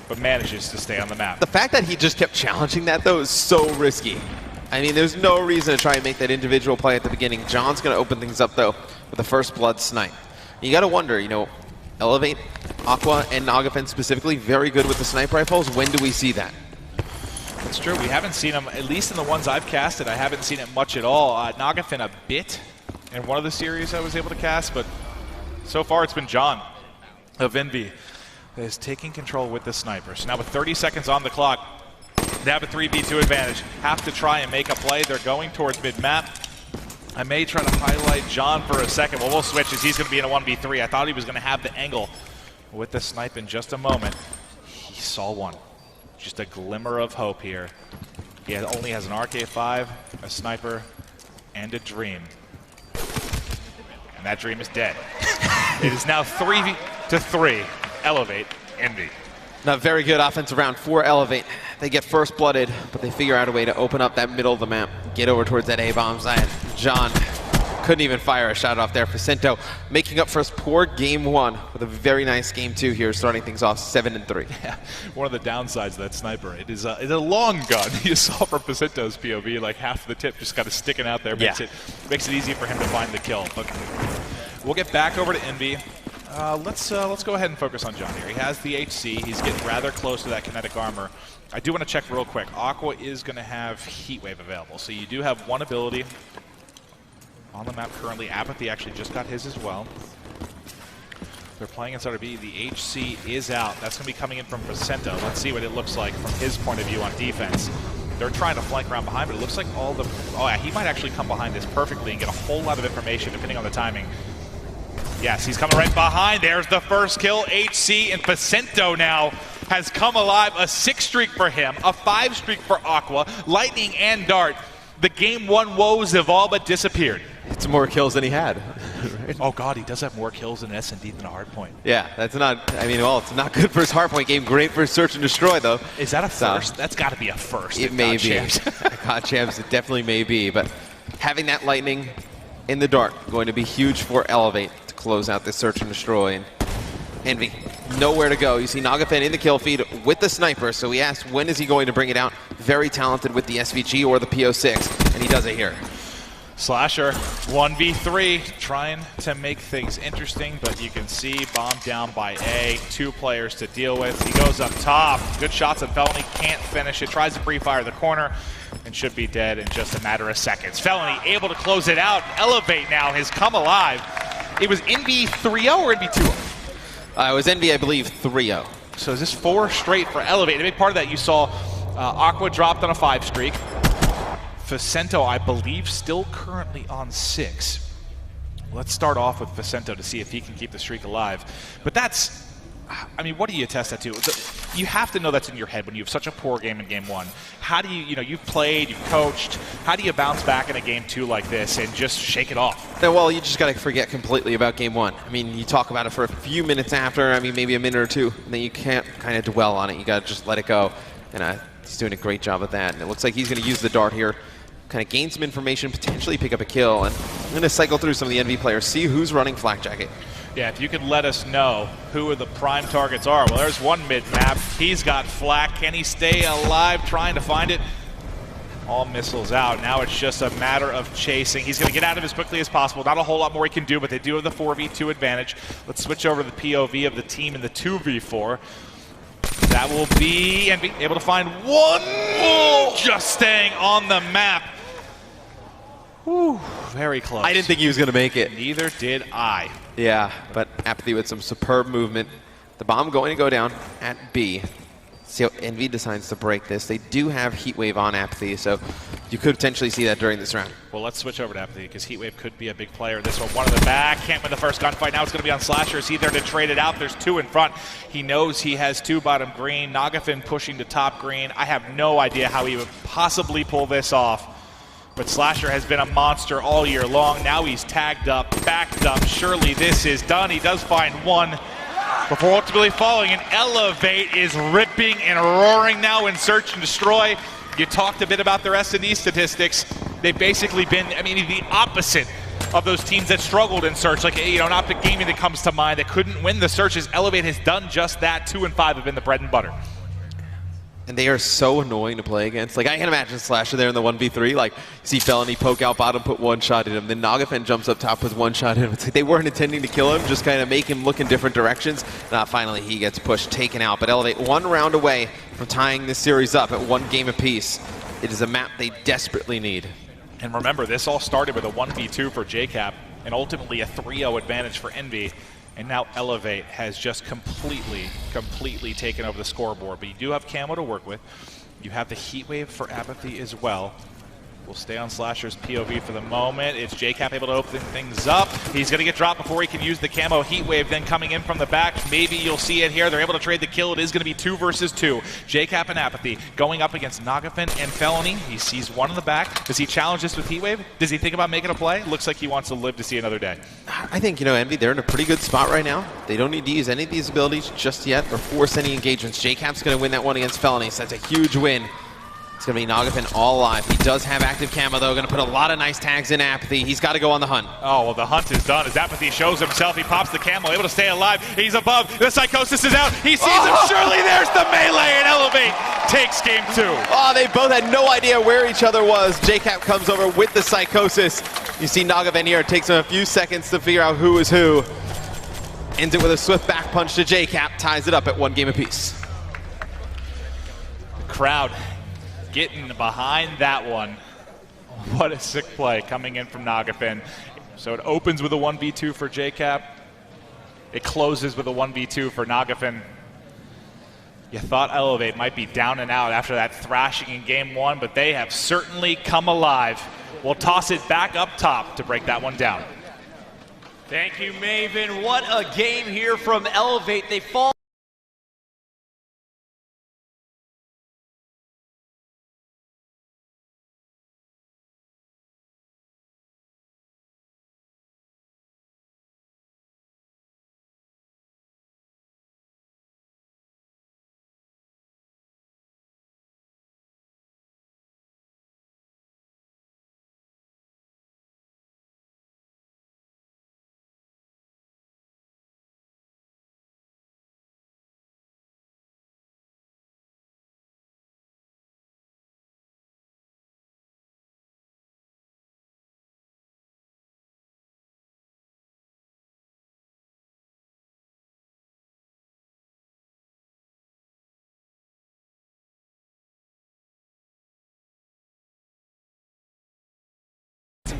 but manages to stay on the map. The fact that he just kept challenging that, though, is so risky. I mean, there's no reason to try and make that individual play at the beginning. John's going to open things up, though, with the first blood snipe. You got to wonder, you know, Elevate, Aqua, and Nagafin specifically, very good with the sniper rifles. When do we see that? That's true. We haven't seen him, at least in the ones I've casted, I haven't seen it much at all. Nagafin a bit in one of the series I was able to cast, but so far it's been John of Envy that is taking control with the sniper. So now with 30 seconds on the clock, they have a 3v2 advantage. Have to try and make a play. They're going towards mid-map. I may try to highlight John for a second. Well, we'll switch as he's going to be in a 1v3. I thought he was going to have the angle with the snipe in just a moment. He saw one. Just a glimmer of hope here. He only has an RK5, a sniper, and a dream. And that dream is dead. It is now 3-3. Elevate, Envy. Not very good offensive round for Elevate. They get first blooded, but they figure out a way to open up that middle of the map, get over towards that A-bomb side. John couldn't even fire a shot off there. Facento making up for his poor game 1 with a very nice game 2 here, starting things off 7-3. Yeah, one of the downsides of that sniper, it's a long gun. You saw from Facento's POV, like half the tip just kind of sticking out there, makes it easy for him to find the kill. But we'll get back over to Envy. Let's go ahead and focus on John here. He has the HC. He's getting rather close to that kinetic armor. I do want to check real quick. Aqua is going to have Heatwave available, so you do have one ability on the map currently. Apathy actually just got his as well. They're playing inside of B. The HC is out. That's going to be coming in from Facento. Let's see what it looks like from his point of view on defense. They're trying to flank around behind, but it looks like all the... Oh, yeah, he might actually come behind this perfectly and get a whole lot of information depending on the timing. Yes, he's coming right behind. There's the first kill. HC and Facento now has come alive. A 6 streak for him, a 5 streak for Aqua, Lightning and Dart. The game 1 woes have all but disappeared. It's more kills than he had. Oh God, he does have more kills in S&D than a hardpoint. Yeah, that's not, I mean, well, it's not good for his hardpoint game. Great for search and destroy, though. Is that a first? That's got to be a first. It may be. God champs, it definitely may be. But having that lightning in the dark going to be huge for Elevate to close out this search and destroy. And Envy, nowhere to go. You see Nagafen in the kill feed with the sniper. So we asked, when is he going to bring it out? Very talented with the SVG or the PO6, and he does it here. Slasher, 1v3, trying to make things interesting, but you can see bomb down by A, 2 players to deal with. He goes up top, good shots at Felony, can't finish it, tries to pre-fire the corner, and should be dead in just a matter of seconds. Felony able to close it out. Elevate now has come alive. It was Envy 3-0 or Envy 2-0? It was Envy, I believe, 3-0. So is this 4 straight for Elevate? A big part of that you saw Aqua dropped on a 5 streak. Vicento, I believe, still currently on 6. Let's start off with Vicento to see if he can keep the streak alive. But that's, I mean, what do you attest that to? You have to know that's in your head when you have such a poor game in game 1. How do you, you've played, you've coached, how do you bounce back in a game 2 like this and just shake it off? No, well, you just got to forget completely about game 1. I mean, you talk about it for a few minutes after, I mean, maybe a minute or 2, and then you can't kind of dwell on it. You got to just let it go. And he's doing a great job at that. And it looks like he's going to use the dart here. Kind of gain some information, potentially pick up a kill, and I'm going to cycle through some of the Envy players, see who's running Flak Jacket. Yeah, if you could let us know who the prime targets are. Well, there's one mid-map. He's got Flak. Can he stay alive trying to find it? All missiles out. Now it's just a matter of chasing. He's going to get out of it as quickly as possible. Not a whole lot more he can do, but they do have the 4v2 advantage. Let's switch over to the POV of the team in the 2v4. That will be Envy able to find one. Just staying on the map. Whew, very close. I didn't think he was going to make it. Neither did I. Yeah, but Apathy with some superb movement. The bomb going to go down at B. See how Envy decides to break this. They do have Heatwave on Apathy, so you could potentially see that during this round. Well, let's switch over to Apathy, because Heatwave could be a big player. This one in the back. Can't win the first gunfight. Now it's going to be on Slasher. Is he there to trade it out? There's 2 in front. He knows he has 2 bottom green. Nagafin pushing to top green. I have no idea how he would possibly pull this off. But Slasher has been a monster all year long. Now he's tagged up, backed up. Surely this is done. He does find 1 before ultimately falling. And Elevate is ripping and roaring now in Search and Destroy. You talked a bit about their S&D statistics. They've basically been, I mean, the opposite of those teams that struggled in Search. Like, an Optic Gaming that comes to mind that couldn't win the Searches. Elevate has done just that. 2 and 5 have been the bread and butter. And they are so annoying to play against. Like, I can imagine Slasher there in the 1v3. Like, see Felony poke out bottom, put 1 shot at him. Then Nagafen jumps up top with 1 shot at him. It's like they weren't intending to kill him, just kind of make him look in different directions. Finally, he gets pushed, taken out. But Elevate 1 round away from tying this series up at 1 game apiece. It is a map they desperately need. And remember, this all started with a 1v2 for JCap, and ultimately a 3-0 advantage for Envy. And now Elevate has just completely taken over the scoreboard. But you do have Camo to work with. You have the Heatwave for Apathy as well. We'll stay on Slasher's POV for the moment. It's JCap able to open things up. He's going to get dropped before he can use the Camo. Heatwave then coming in from the back. Maybe you'll see it here. They're able to trade the kill. It is going to be 2 versus 2. JCap and Apathy going up against Nagafin and Felony. He sees 1 in the back. Does he challenge this with Heatwave? Does he think about making a play? Looks like he wants to live to see another day. I think, Envy, they're in a pretty good spot right now. They don't need to use any of these abilities just yet or force any engagements. JCap's going to win that one against Felony, so that's a huge win. It's going to be Nagafin all alive. He does have active camo, though. Going to put a lot of nice tags in Apathy. He's got to go on the hunt. Oh, well, the hunt is done as Apathy shows himself. He pops the camo, able to stay alive. He's above. The Psychosis is out. He sees him. Surely there's the melee, and Elevate takes game 2. Oh, they both had no idea where each other was. JCap comes over with the Psychosis. You see Nagafin here. It takes him a few seconds to figure out who is who. Ends it with a swift back punch to JCap. Ties it up at 1 game apiece. The crowd getting behind that one. What a sick play coming in from Nagafin. So it opens with a 1v2 for JCap. It closes with a 1v2 for Nagafin. You thought Elevate might be down and out after that thrashing in game 1, but they have certainly come alive. We'll toss it back up top to break that one down. Thank you, Maven. What a game here from Elevate. They fall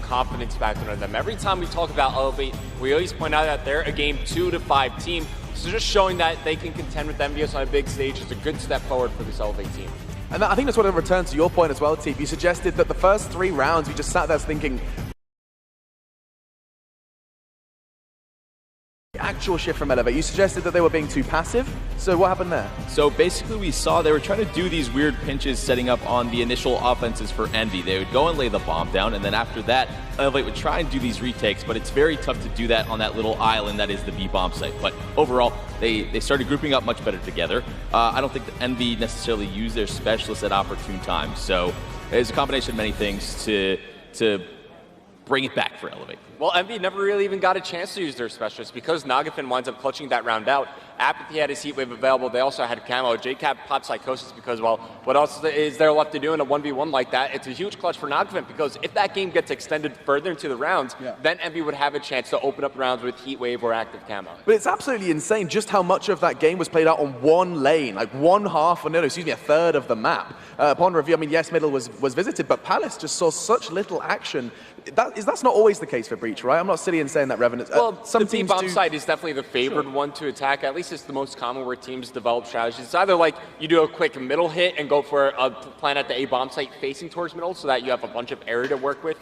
confidence factor in them. Every time we talk about Elevate, we always point out that they're a game 2 to 5 team. So just showing that they can contend with Envyus on a big stage is a good step forward for this Elevate team. And I think that's what it returns to your point as well, Teep. You suggested that the first 3 rounds, you just sat there thinking, actual shift from Elevate. You suggested that they were being too passive. So what happened there? So basically we saw they were trying to do these weird pinches setting up on the initial offenses for Envy. They would go and lay the bomb down, and then after that, Elevate would try and do these retakes, but it's very tough to do that on that little island that is the B bomb site. But overall, they started grouping up much better together. I don't think that Envy necessarily used their specialists at opportune times. So it's a combination of many things to bring it back for Elevate. Well, Envy never really even got a chance to use their specialists because Nagafin winds up clutching that round out. Apathy had his heat wave available. They also had Camo. JCap popped Psychosis because, well, what else is there left to do in a 1v1 like that? It's a huge clutch for Nagafin because if that game gets extended further into the rounds, then Envy would have a chance to open up rounds with heat wave or active Camo. But it's absolutely insane just how much of that game was played out on one lane, like a third of the map. Upon review, I mean, yes, middle was visited, but Palace just saw such little action. That's not always the case for Breach, right? I'm not silly in saying that, Revenant. Well, some the teams B-bomb side is definitely the favored one to attack. At least it's the most common where teams develop strategies. It's either like you do a quick middle hit and go for a plan at the A-bomb site facing towards middle so that you have a bunch of area to work with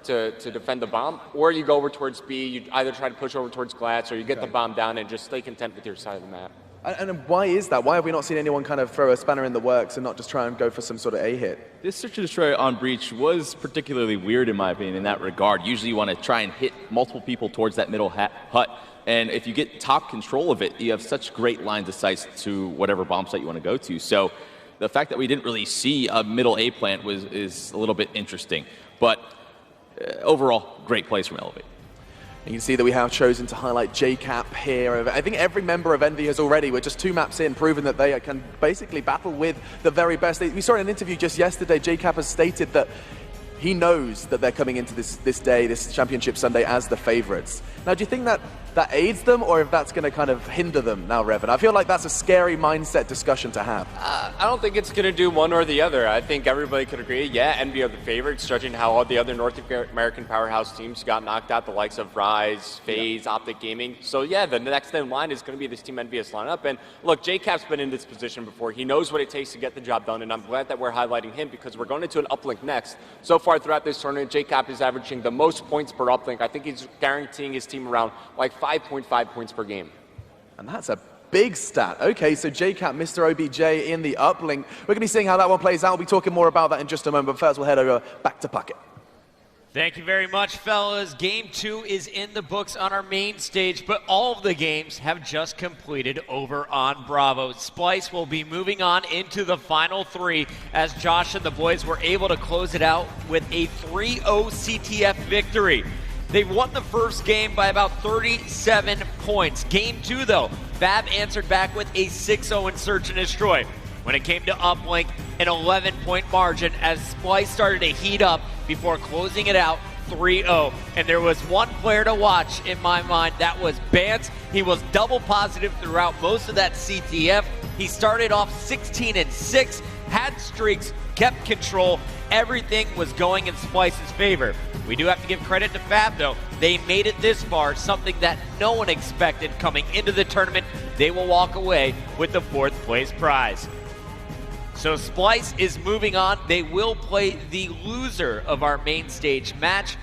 to defend the bomb, or you go over towards B, you either try to push over towards glass, or you get the bomb down and just stay content with your side of the map. And why is that? Why have we not seen anyone kind of throw a spanner in the works and not just try and go for some sort of A hit? This Search and Destroy on Breach was particularly weird in my opinion in that regard. Usually you want to try and hit multiple people towards that middle hut. And if you get top control of it, you have such great lines of sight to whatever bomb site you want to go to. So the fact that we didn't really see a middle A plant is a little bit interesting. But overall, great plays from Elevate. You can see that we have chosen to highlight JCap here. I think every member of Envy has already, we're just 2 maps in, proven that they can basically battle with the very best. We saw in an interview just yesterday, JCap has stated that he knows that they're coming into this day, this Championship Sunday, as the favorites. Now, do you think that aids them, or if that's going to kind of hinder them now, Revan? I feel like that's a scary mindset discussion to have. I don't think it's going to do one or the other. I think everybody could agree, yeah, Envy are the favorites, judging how all the other North American powerhouse teams got knocked out, the likes of Rise, FaZe, Optic Gaming. So yeah, the next in line is going to be this Team Envious lineup. And look, JCap's been in this position before. He knows what it takes to get the job done, and I'm glad that we're highlighting him because we're going into an uplink next. So far throughout this tournament, JCap is averaging the most points per uplink. I think he's guaranteeing his team around like 5.5 points per game. And that's a big stat. Okay, so JCap, Mr. OBJ in the uplink. We're going to be seeing how that one plays out. We'll be talking more about that in just a moment, but first we'll head over back to Puckett. Thank you very much, fellas. Game 2 is in the books on our main stage, but all of the games have just completed over on Bravo. Splice will be moving on into the final 3 as Josh and the boys were able to close it out with a 3-0 CTF victory. They won the first game by about 37 points. Game 2, though, Fab answered back with a 6-0 in Search and Destroy. When it came to uplink, an 11-point margin as Splice started to heat up before closing it out 3-0. And there was one player to watch in my mind, that was Bance. He was double positive throughout most of that CTF. He started off 16-6, had streaks, kept control. Everything was going in Splice's favor. We do have to give credit to Fab, though. They made it this far, something that no one expected coming into the tournament. They will walk away with the 4th place prize. So Splice is moving on. They will play the loser of our main stage match.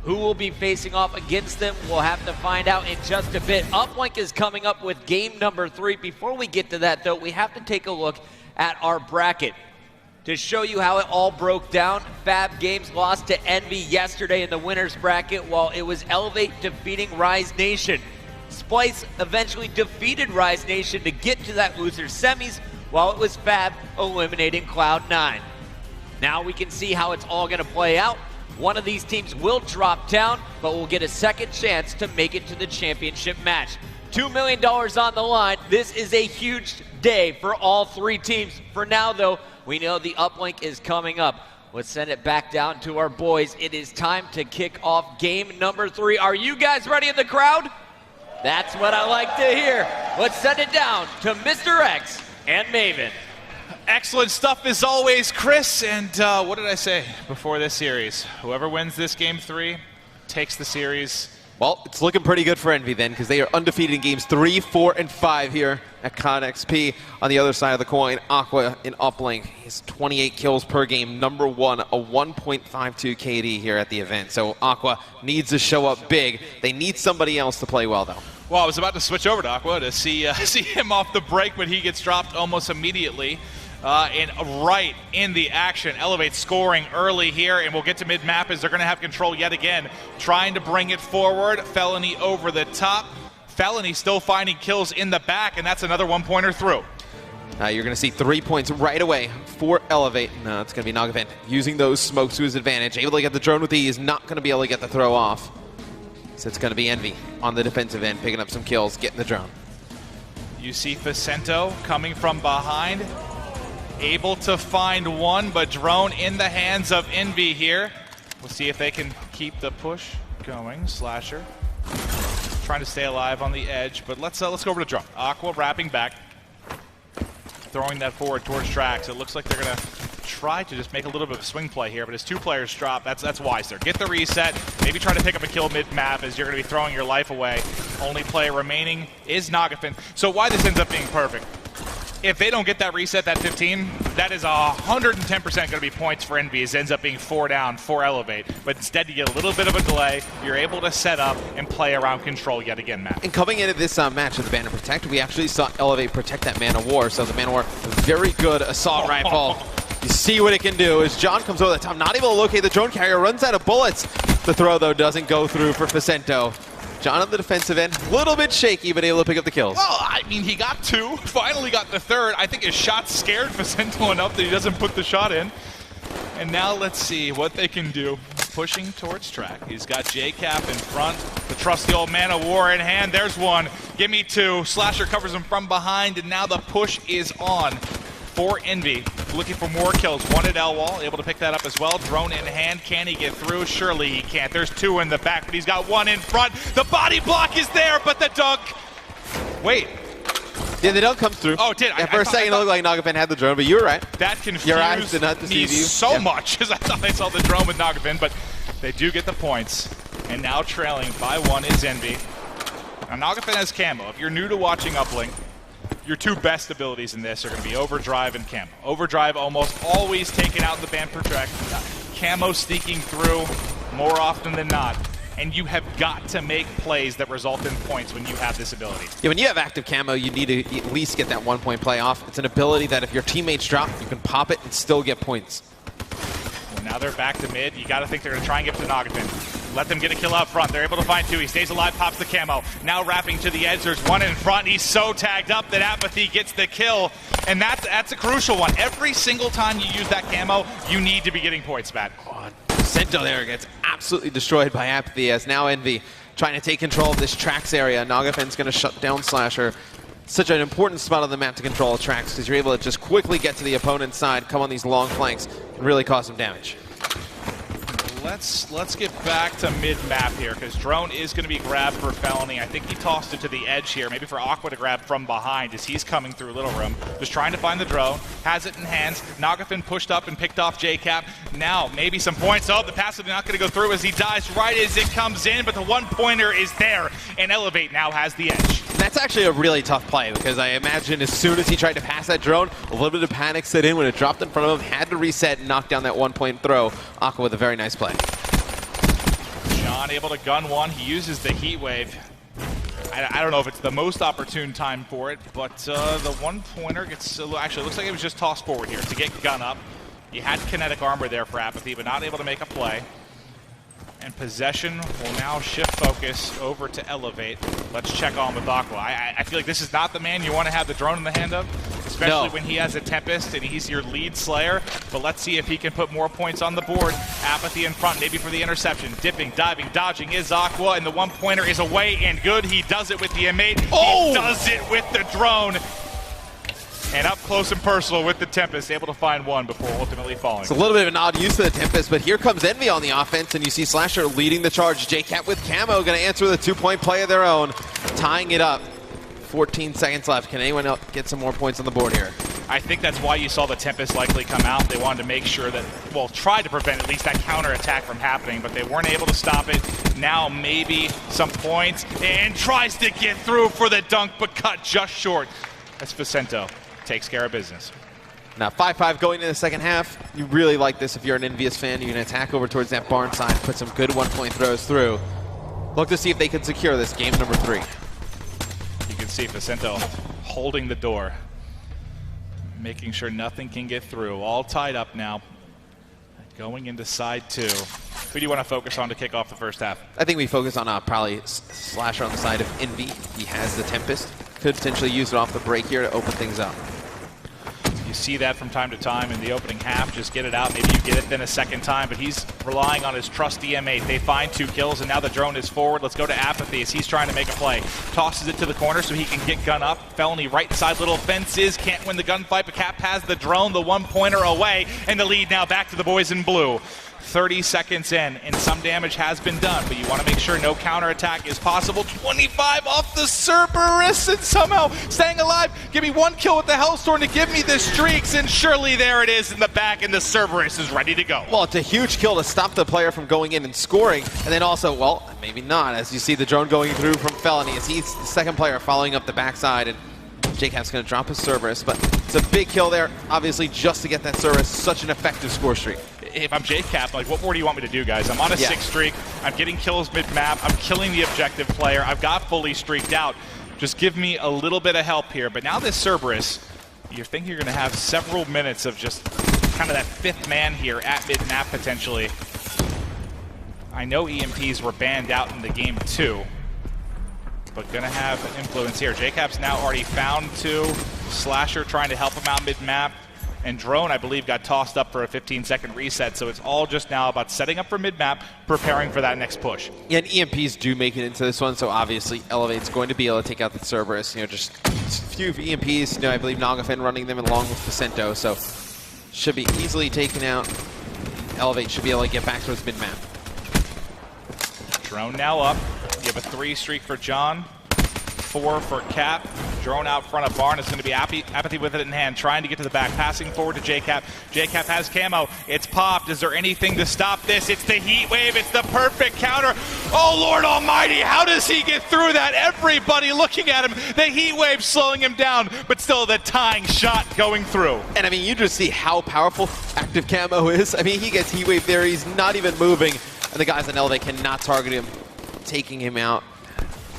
Who will be facing off against them, we'll have to find out in just a bit. Uplink is coming up with game number 3. Before we get to that, though, we have to take a look at our bracket. To show you how it all broke down, Fab Games lost to Envy yesterday in the winner's bracket, while it was Elevate defeating Rise Nation. Splice eventually defeated Rise Nation to get to that loser's semis, while it was Fab eliminating Cloud9. Now we can see how it's all going to play out. One of these teams will drop down, but will get a second chance to make it to the championship match. $2 million on the line. This is a huge day for all 3 teams. For now, though, we know the uplink is coming up. Let's send it back down to our boys. It is time to kick off game number 3. Are you guys ready in the crowd? That's what I like to hear. Let's send it down to Mr. X and Maven. Excellent stuff as always, Chris. And what did I say before this series? Whoever wins this game 3 takes the series. Well, it's looking pretty good for Envy then, because they are undefeated in games 3, 4, and 5 here at ConXP. On the other side of the coin, Aqua in uplink. He's 28 kills per game, #1, a 1.52 KD here at the event. So Aqua needs to show up big. They need somebody else to play well, though. Well, I was about to switch over to Aqua to see him off the break, but he gets dropped almost immediately. And right in the action. Elevate scoring early here, and we'll get to mid-map as they're going to have control yet again. Trying to bring it forward. Felony over the top. Felony still finding kills in the back, and that's another one-pointer through. You're going to see 3 points right away for Elevate. No, it's going to be Nagavin using those smokes to his advantage. Able to get the drone with ease, not going to be able to get the throw off. So it's going to be Envy on the defensive end, picking up some kills, getting the drone. You see Facento coming from behind. Able to find one, but drone in the hands of Envy here. We'll see if they can keep the push going. Slasher trying to stay alive on the edge, but let's go over to drone. Aqua wrapping back, throwing that forward towards Trax. It looks like they're gonna try to just make a little bit of a swing play here, but as 2 players drop, that's wise there. Get the reset, maybe try to pick up a kill mid-map as you're gonna be throwing your life away. Only player remaining is Nagafin. So why this ends up being perfect? If they don't get that reset, that 15, that is 110% going to be points for Envyus. Ends up being 4 down, 4 elevate. But instead, you get a little bit of a delay. You're able to set up and play around control yet again, Matt. And coming into this match with the Banner Protect, we actually saw Elevate protect that Man of War. So the Man of War, very good assault rifle. You see what it can do as John comes over the top, not able to locate the drone carrier, runs out of bullets. The throw, though, doesn't go through for Facento. John on the defensive end, a little bit shaky, but able to pick up the kills. Well, I mean, he got 2, finally got the 3rd. I think his shot scared Facento enough that he doesn't put the shot in. And now let's see what they can do. Pushing towards track. He's got JCap in front. The trusty old Man of War in hand. There's one. Give me 2. Slasher covers him from behind, and now the push is on for Envy. Looking for more kills. 1 at L wall, able to pick that up as well. Drone in hand. Can he get through? Surely he can't. There's 2 in the back, but he's got 1 in front. The body block is there, but the dunk. Wait. Yeah, the dunk comes through. Oh, it did. Yeah, for a second, it looked like Nagafin had the drone, but you were right. That confused Your eyes did not me deceive you. So much as I thought I saw the drone with Nagafin, but they do get the points. And now trailing by 1 is Envy. Now Nagafin has camo. If you're new to watching Uplink, your 2 best abilities in this are going to be Overdrive and Camo. Overdrive almost always taken out in the band per track. Camo sneaking through more often than not. And you have got to make plays that result in points when you have this ability. Yeah, when you have active camo, you need to at least get that 1-point play off. It's an ability that if your teammates drop, you can pop it and still get points. Well, now they're back to mid. You got to think they're going to try and get to Nagafin. Let them get a kill out front. They're able to find 2. He stays alive, pops the camo. Now wrapping to the edge. There's 1 in front. He's so tagged up that Apathy gets the kill. And that's a crucial one. Every single time you use that camo, you need to be getting points, Matt. Sento there gets absolutely destroyed by Apathy as now Envy trying to take control of this tracks area. Nagafin's going to shut down Slasher. Such an important spot on the map to control tracks because you're able to just quickly get to the opponent's side, come on these long flanks, and really cause some damage. Let's get back to mid-map here, because drone is going to be grabbed for Felony. I think he tossed it to the edge here, maybe for Aqua to grab from behind as he's coming through Little Room. Just trying to find the drone, has it in hands. Nagafin pushed up and picked off JCap. Now, maybe some points. Oh, the pass is not going to go through as he dies right as it comes in, but the 1-pointer is there, and Elevate now has the edge. That's actually a really tough play because I imagine as soon as he tried to pass that drone, a little bit of panic set in when it dropped in front of him, had to reset and knock down that 1-point throw. Aqua with a very nice play. John able to gun 1. He uses the heat wave. I don't know if it's the most opportune time for it, but the 1-pointer gets, actually, it looks like it was just tossed forward here to get gun up. You had kinetic armor there for Apathy, but not able to make a play. And possession will now shift focus over to Elevate. Let's check on with Aqua. I feel like this is not the man you want to have the drone in the hand of, especially when he has a Tempest and he's your lead Slayer. But let's see if he can put more points on the board. Apathy in front, maybe for the interception. Dipping, diving, dodging is Aqua, and the 1-pointer is away and good. He does it with the M8. Oh! He does it with the drone. And up close and personal with the Tempest, able to find 1 before ultimately falling. It's a little bit of an odd use of the Tempest, but here comes Envy on the offense, and you see Slasher leading the charge. JCat with camo, going to answer with a 2-point play of their own, tying it up. 14 seconds left. Can anyone else get some more points on the board here? I think that's why you saw the Tempest likely come out. They wanted to make sure that, well, try to prevent at least that counter-attack from happening, but they weren't able to stop it. Now maybe some points, and tries to get through for the dunk, but cut just short. As Vicento takes care of business. Now 5-5 going into the second half. You really like this if you're an Envyus fan. You're going to attack over towards that barn side, put some good one-point throws through. Look to see if they can secure this game number 3. You can see Vicento holding the door, making sure nothing can get through. All tied up now. Going into side 2. Who do you want to focus on to kick off the first half? I think we focus on probably Slasher on the side of Envy. He has the Tempest. Could potentially use it off the break here to open things up. You see that from time to time in the opening half. Just get it out. Maybe you get it then a second time, but he's relying on his trusty M8. They find 2 kills, and now the drone is forward. Let's go to Apathy as he's trying to make a play. Tosses it to the corner so he can get gun up. Felony right side, little fences. Can't win the gunfight, but Cap has the drone, the 1-pointer away, and the lead now back to the boys in blue. 30 seconds in, and some damage has been done, but you want to make sure no counterattack is possible. 25 off the Cerberus, and somehow staying alive. Give me 1 kill with the Hellstorm to give me the streaks, and surely there it is in the back, and the Cerberus is ready to go. Well, it's a huge kill to stop the player from going in and scoring, and then also, well, maybe not, as you see the drone going through from Felony, as he's the second player following up the backside, and JCap's going to drop his Cerberus, but it's a big kill there, obviously, just to get that Cerberus. Such an effective score streak. If I'm JCap, like, what more do you want me to do, guys? I'm on a 6 streak. I'm getting kills mid-map. I'm killing the objective player. I've got fully streaked out. Just give me a little bit of help here. But now this Cerberus, you think you're going to have several minutes of just kind of that 5th man here at mid-map, potentially. I know EMPs were banned out in the game, too. But going to have an influence here. JCap's now already found 2. Slasher trying to help him out mid-map. And Drone, I believe, got tossed up for a 15-second reset, so it's all just now about setting up for mid-map, preparing for that next push. Yeah, and EMPs do make it into this one, so obviously Elevate's going to be able to take out the Cerberus. You know, just a few EMPs. You know, I believe Nagafin running them along with Vicento, so should be easily taken out. Elevate should be able to get back towards mid-map. Drone now up. You have a 3 streak for John, 4 for Cap. Drone out front of Barn. It's going to be Apathy with it in hand, trying to get to the back, passing forward to JCap. JCap has camo. It's popped. Is there anything to stop this? It's the heat wave. It's the perfect counter. Oh, Lord Almighty, how does he get through that? Everybody looking at him. The heat wave slowing him down, but still the tying shot going through. And I mean, you just see how powerful active camo is. I mean, he gets heat wave there. He's not even moving, and the guys on Elevate cannot target him, taking him out.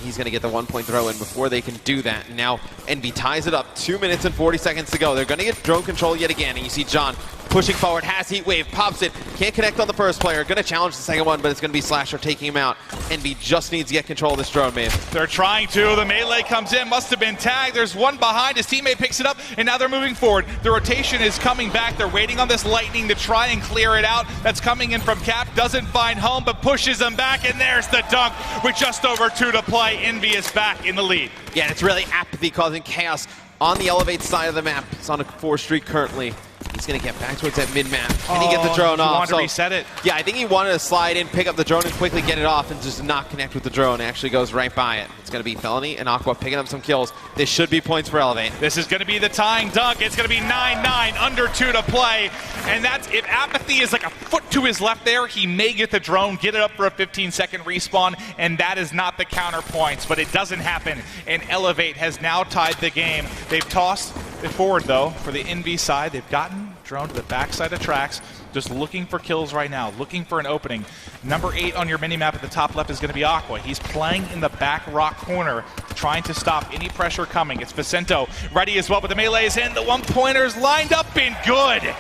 He's going to get the 1-point throw in before they can do that. And now Envy ties it up. 2 minutes and 40 seconds to go. They're going to get drone control yet again. And you see John pushing forward, has heat wave, pops it. Can't connect on the first player. Going to challenge the second one, but it's going to be Slasher taking him out. Envy just needs to get control of this drone, man. They're trying to. The melee comes in. Must have been tagged. There's one behind. His teammate picks it up, and now they're moving forward. The rotation is coming back. They're waiting on this lightning to try and clear it out. That's coming in from Cap. Doesn't find home, but pushes them back, and there's the dunk with just over 2 to play. Envy is back in the lead. Yeah, and it's really Apathy causing chaos on the Elevate side of the map. It's on a 4 streak currently. He's going to get back towards that mid-map. Can he get the drone off? He wanted to reset it. Yeah, I think he wanted to slide in, pick up the drone, and quickly get it off and just not connect with the drone. It actually goes right by it. It's going to be Felony and Aqua picking up some kills. This should be points for Elevate. This is going to be the tying dunk. It's going to be 9-9, under 2 to play. And that's, if Apathy is like a foot to his left there, he may get the drone, get it up for a 15-second respawn, and that is not the counter points. But it doesn't happen, and Elevate has now tied the game. They've tossed it forward, though, for the Envy side. They've gotten drone to the backside of tracks, just looking for kills right now, looking for an opening. Number 8 on your minimap at the top left is going to be Aqua. He's playing in the back rock corner, trying to stop any pressure coming. It's Vicento ready as well, but the melee is in. The 1-pointer's lined up and good.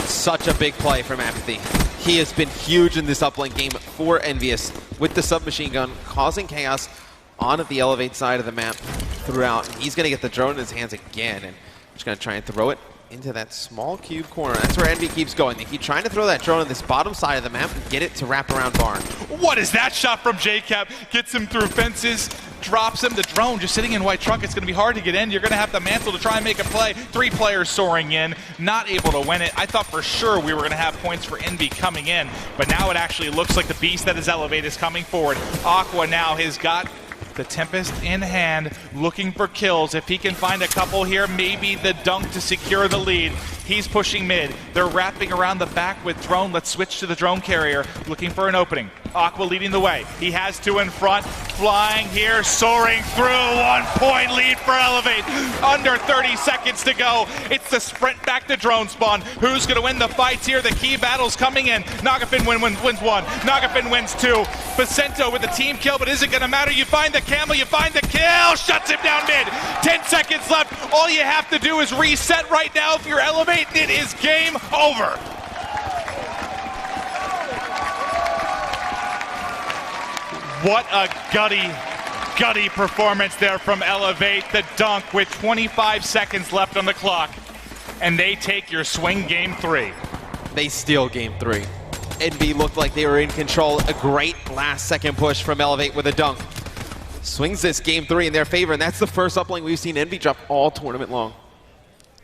Such a big play from Apathy. He has been huge in this uplink game for Envyus with the submachine gun, causing chaos on the Elevate side of the map throughout. He's going to get the drone in his hands again, and just going to try and throw it into that small cube corner. That's where Envy keeps going. They keep trying to throw that drone on this bottom side of the map and get it to wrap around Barn. What is that shot from JCap? Gets him through fences, drops him. The drone just sitting in white truck. It's going to be hard to get in. You're going to have the mantle to try and make a play. 3 players soaring in, not able to win it. I thought for sure we were going to have points for Envy coming in, but now it actually looks like the beast that is Elevate is coming forward. Aqua now has got The Tempest in hand, looking for kills. If he can find a couple here, maybe the dunk to secure the lead. He's pushing mid. They're wrapping around the back with drone. Let's switch to the drone carrier, looking for an opening. Aqua leading the way. He has two in front. Flying here, soaring through. 1 point lead for Elevate. Under 30 seconds to go. It's the sprint back to drone spawn. Who's going to win the fights here? The key battle's coming in. Nagafin wins one. Nagafin wins two. Vicento with the team kill, but is it going to matter? You find the camel, you find the kill. Shuts him down mid. 10 seconds left. All you have to do is reset right now if you're Elevate. It is game over. What a gutty performance there from Elevate. The dunk with 25 seconds left on the clock. And they take your swing game 3. They steal game 3. Envy looked like they were in control. A great last second push from Elevate with a dunk. Swings this game 3 in their favor, and that's the first uplink we've seen Envy drop all tournament long.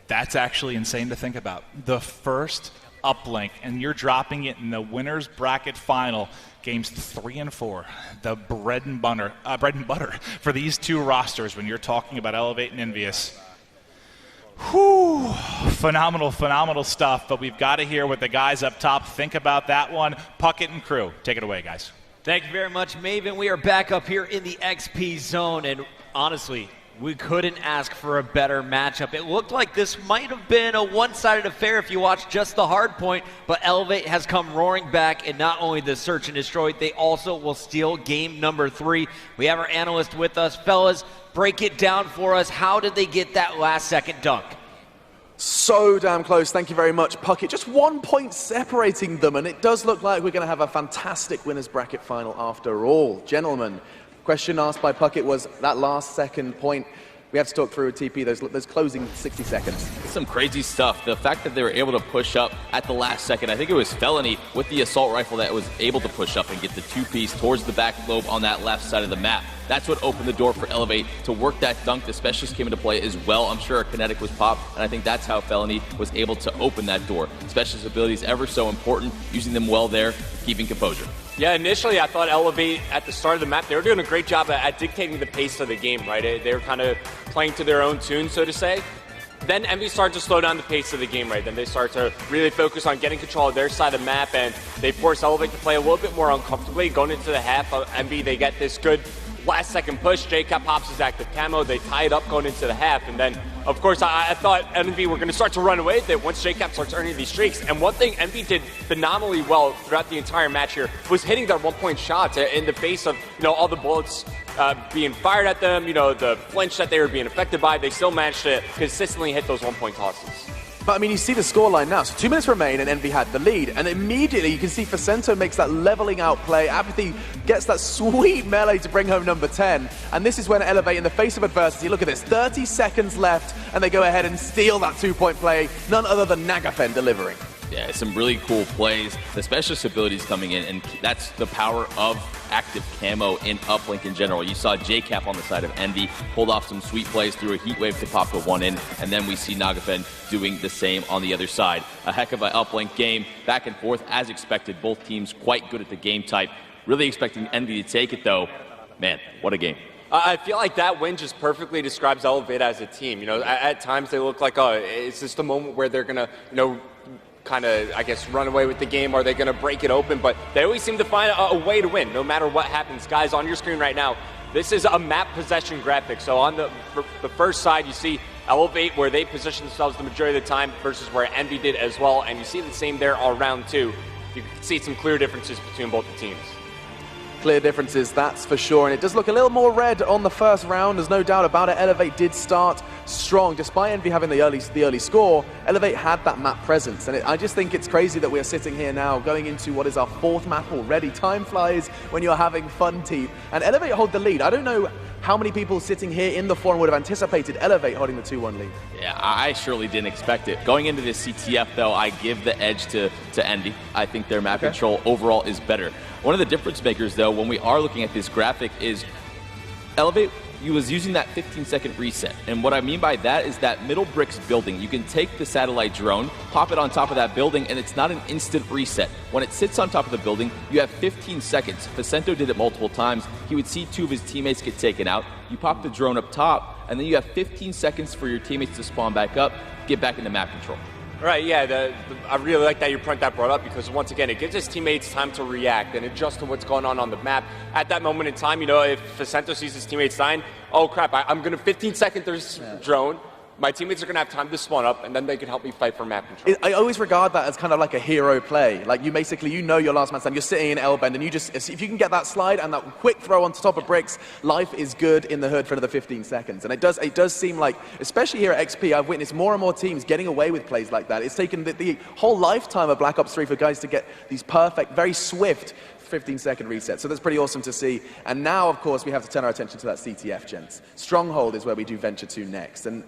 That's actually insane to think about. The first uplink, and you're dropping it in the winner's bracket final, games 3 and 4. The bread and butter for these two rosters when you're talking about Elevate and Envyus. Whew, phenomenal stuff, but we've got to hear what the guys up top think about that one. Puckett and crew, take it away, guys. Thank you very much, Maven. We are back up here in the XP zone, and honestly, we couldn't ask for a better matchup. It looked like this might have been a one-sided affair if you watch just the hard point, but Elevate has come roaring back, and not only the search and destroy, they also will steal game number 3. We have our analyst with us. Fellas, break it down for us. How did they get that last-second dunk? So damn close. Thank you very much, Puckett. Just 1 point separating them, and it does look like we're going to have a fantastic winners bracket final after all. Gentlemen, question asked by Puckett was that last second point. We have to talk through a TP, those closing 60 seconds. Some crazy stuff. The fact that they were able to push up at the last second, I think it was Felony with the assault rifle that was able to push up and get the 2-piece towards the back globe on that left side of the map. That's what opened the door for Elevate to work that dunk. The specialist came into play as well. I'm sure a kinetic was popped, and I think that's how Felony was able to open that door. Specialist abilities ever so important, using them well there, keeping composure. Yeah, initially I thought Elevate at the start of the map, they were doing a great job at dictating the pace of the game, right? They were kind of playing to their own tune, so to say. Then Envy started to slow down the pace of the game, right? Then they start to really focus on getting control of their side of the map, and they force Elevate to play a little bit more uncomfortably. Going into the half, Envy, they get this good last-second push. JCap pops his active camo. They tie it up going into the half, and then, of course, I thought Envy were going to start to run away with it once JCap starts earning these streaks. And one thing Envy did phenomenally well throughout the entire match here was hitting their one-point shots in the face of, all the bullets being fired at them, the flinch that they were being affected by. They still managed to consistently hit those one-point tosses. But I mean, you see the scoreline now. So 2 minutes remain, and Envy had the lead. And immediately you can see Vicento makes that leveling out play. Apathy gets that sweet melee to bring home number 10. And this is when Elevate, in the face of adversity, look at this, 30 seconds left, and they go ahead and steal that 2-point play. None other than Nagafen delivering. Yeah, some really cool plays. The specialist abilities coming in, and that's the power of active camo in uplink in general. You saw JCap on the side of Envy, pulled off some sweet plays through a heat wave to pop the one in, and then we see Nagafen doing the same on the other side. A heck of an uplink game, back and forth as expected. Both teams quite good at the game type. Really expecting Envy to take it though. Man, what a game. I feel like that win just perfectly describes Elevate as a team. At times they look like, it's just a moment where they're going to, kind of, I guess, run away with the game, or are they going to break it open? But they always seem to find a way to win, no matter what happens. Guys, on your screen right now, this is a map possession graphic. So on the first side, you see Elevate, where they position themselves the majority of the time, versus where Envy did as well. And you see the same there all round two. You can see some clear differences between both the teams. Clear differences, that's for sure. And it does look a little more red on the first round. There's no doubt about it. Elevate did start strong. Despite Envy having the early score, Elevate had that map presence. And I just think it's crazy that we are sitting here now going into what is our 4th map already. Time flies when you're having fun, team. And Elevate hold the lead. I don't know how many people sitting here in the forum would have anticipated Elevate holding the 2-1 lead. Yeah, I surely didn't expect it. Going into this CTF, though, I give the edge to Envy. I think their map control overall is better. One of the difference makers, though, when we are looking at this graphic is Elevate, he was using that 15-second reset. And what I mean by that is that middle bricks building. You can take the satellite drone, pop it on top of that building, and it's not an instant reset. When it sits on top of the building, you have 15 seconds. Facento did it multiple times. He would see 2 of his teammates get taken out. You pop the drone up top, and then you have 15 seconds for your teammates to spawn back up, get back into map control. Right, yeah, I really like that you point that brought up, because once again, it gives his teammates time to react and adjust to what's going on the map. At that moment in time, you know, if Facento sees his teammates dying, oh crap, I'm going to 15-second this drone. My teammates are going to have time to spawn up, and then they can help me fight for map control. I always regard that as kind of like a hero play. Like, you basically, you know your last man stand, you're sitting in L-bend, and you just, if you can get that slide and that quick throw on top of bricks, life is good in the hood for another 15 seconds. And it does seem like, especially here at XP, I've witnessed more and more teams getting away with plays like that. It's taken the whole lifetime of Black Ops 3 for guys to get these perfect, very swift 15-second resets. So that's pretty awesome to see. And now, of course, we have to turn our attention to that CTF, gents. Stronghold is where we do venture to next. And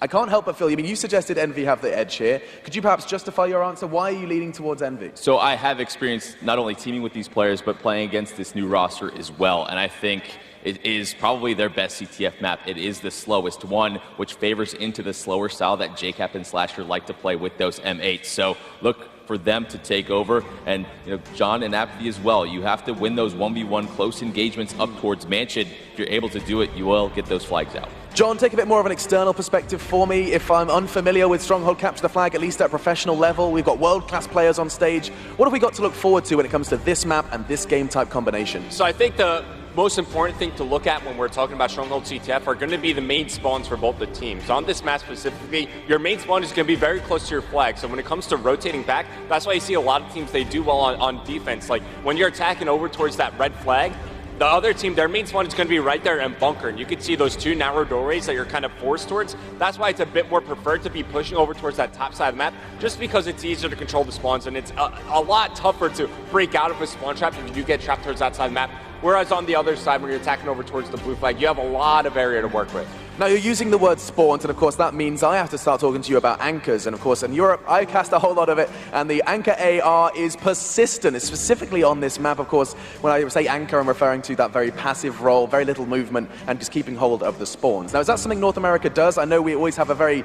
I can't help but feel, I mean, you suggested Envy have the edge here. Could you perhaps justify your answer? Why are you leaning towards Envy? So I have experience not only teaming with these players, but playing against this new roster as well. And I think it is probably their best CTF map. It is the slowest one, which favors into the slower style that JCap and Slasher like to play with those M8s. So look for them to take over, and you know, John and Apathy as well. You have to win those 1v1 close engagements up towards Mansion. If you're able to do it, you will get those flags out. John, take a bit more of an external perspective for me. If I'm unfamiliar with Stronghold Capture the Flag, at least at a professional level, we've got world-class players on stage. What have we got to look forward to when it comes to this map and this game type combination? So I think the most important thing to look at when we're talking about Stronghold CTF are going to be the main spawns for both the teams. On this map specifically, your main spawn is going to be very close to your flag. So when it comes to rotating back, that's why you see a lot of teams, they do well on defense. Like when you're attacking over towards that red flag, the other team, their main spawn is going to be right there in bunker, and you can see those 2 narrow doorways that you're kind of forced towards. That's why it's a bit more preferred to be pushing over towards that top side of the map, just because it's easier to control the spawns, and it's a lot tougher to break out of a spawn trap if you do get trapped towards that side of the map. Whereas on the other side, when you're attacking over towards the blue flag, you have a lot of area to work with. Now, you're using the word spawns, and of course that means I have to start talking to you about anchors. And of course, in Europe, I cast a whole lot of it, and the anchor AR is persistent. It's specifically on this map, of course. When I say anchor, I'm referring to that very passive role, very little movement, and just keeping hold of the spawns. Now, is that something North America does? I know we always have a very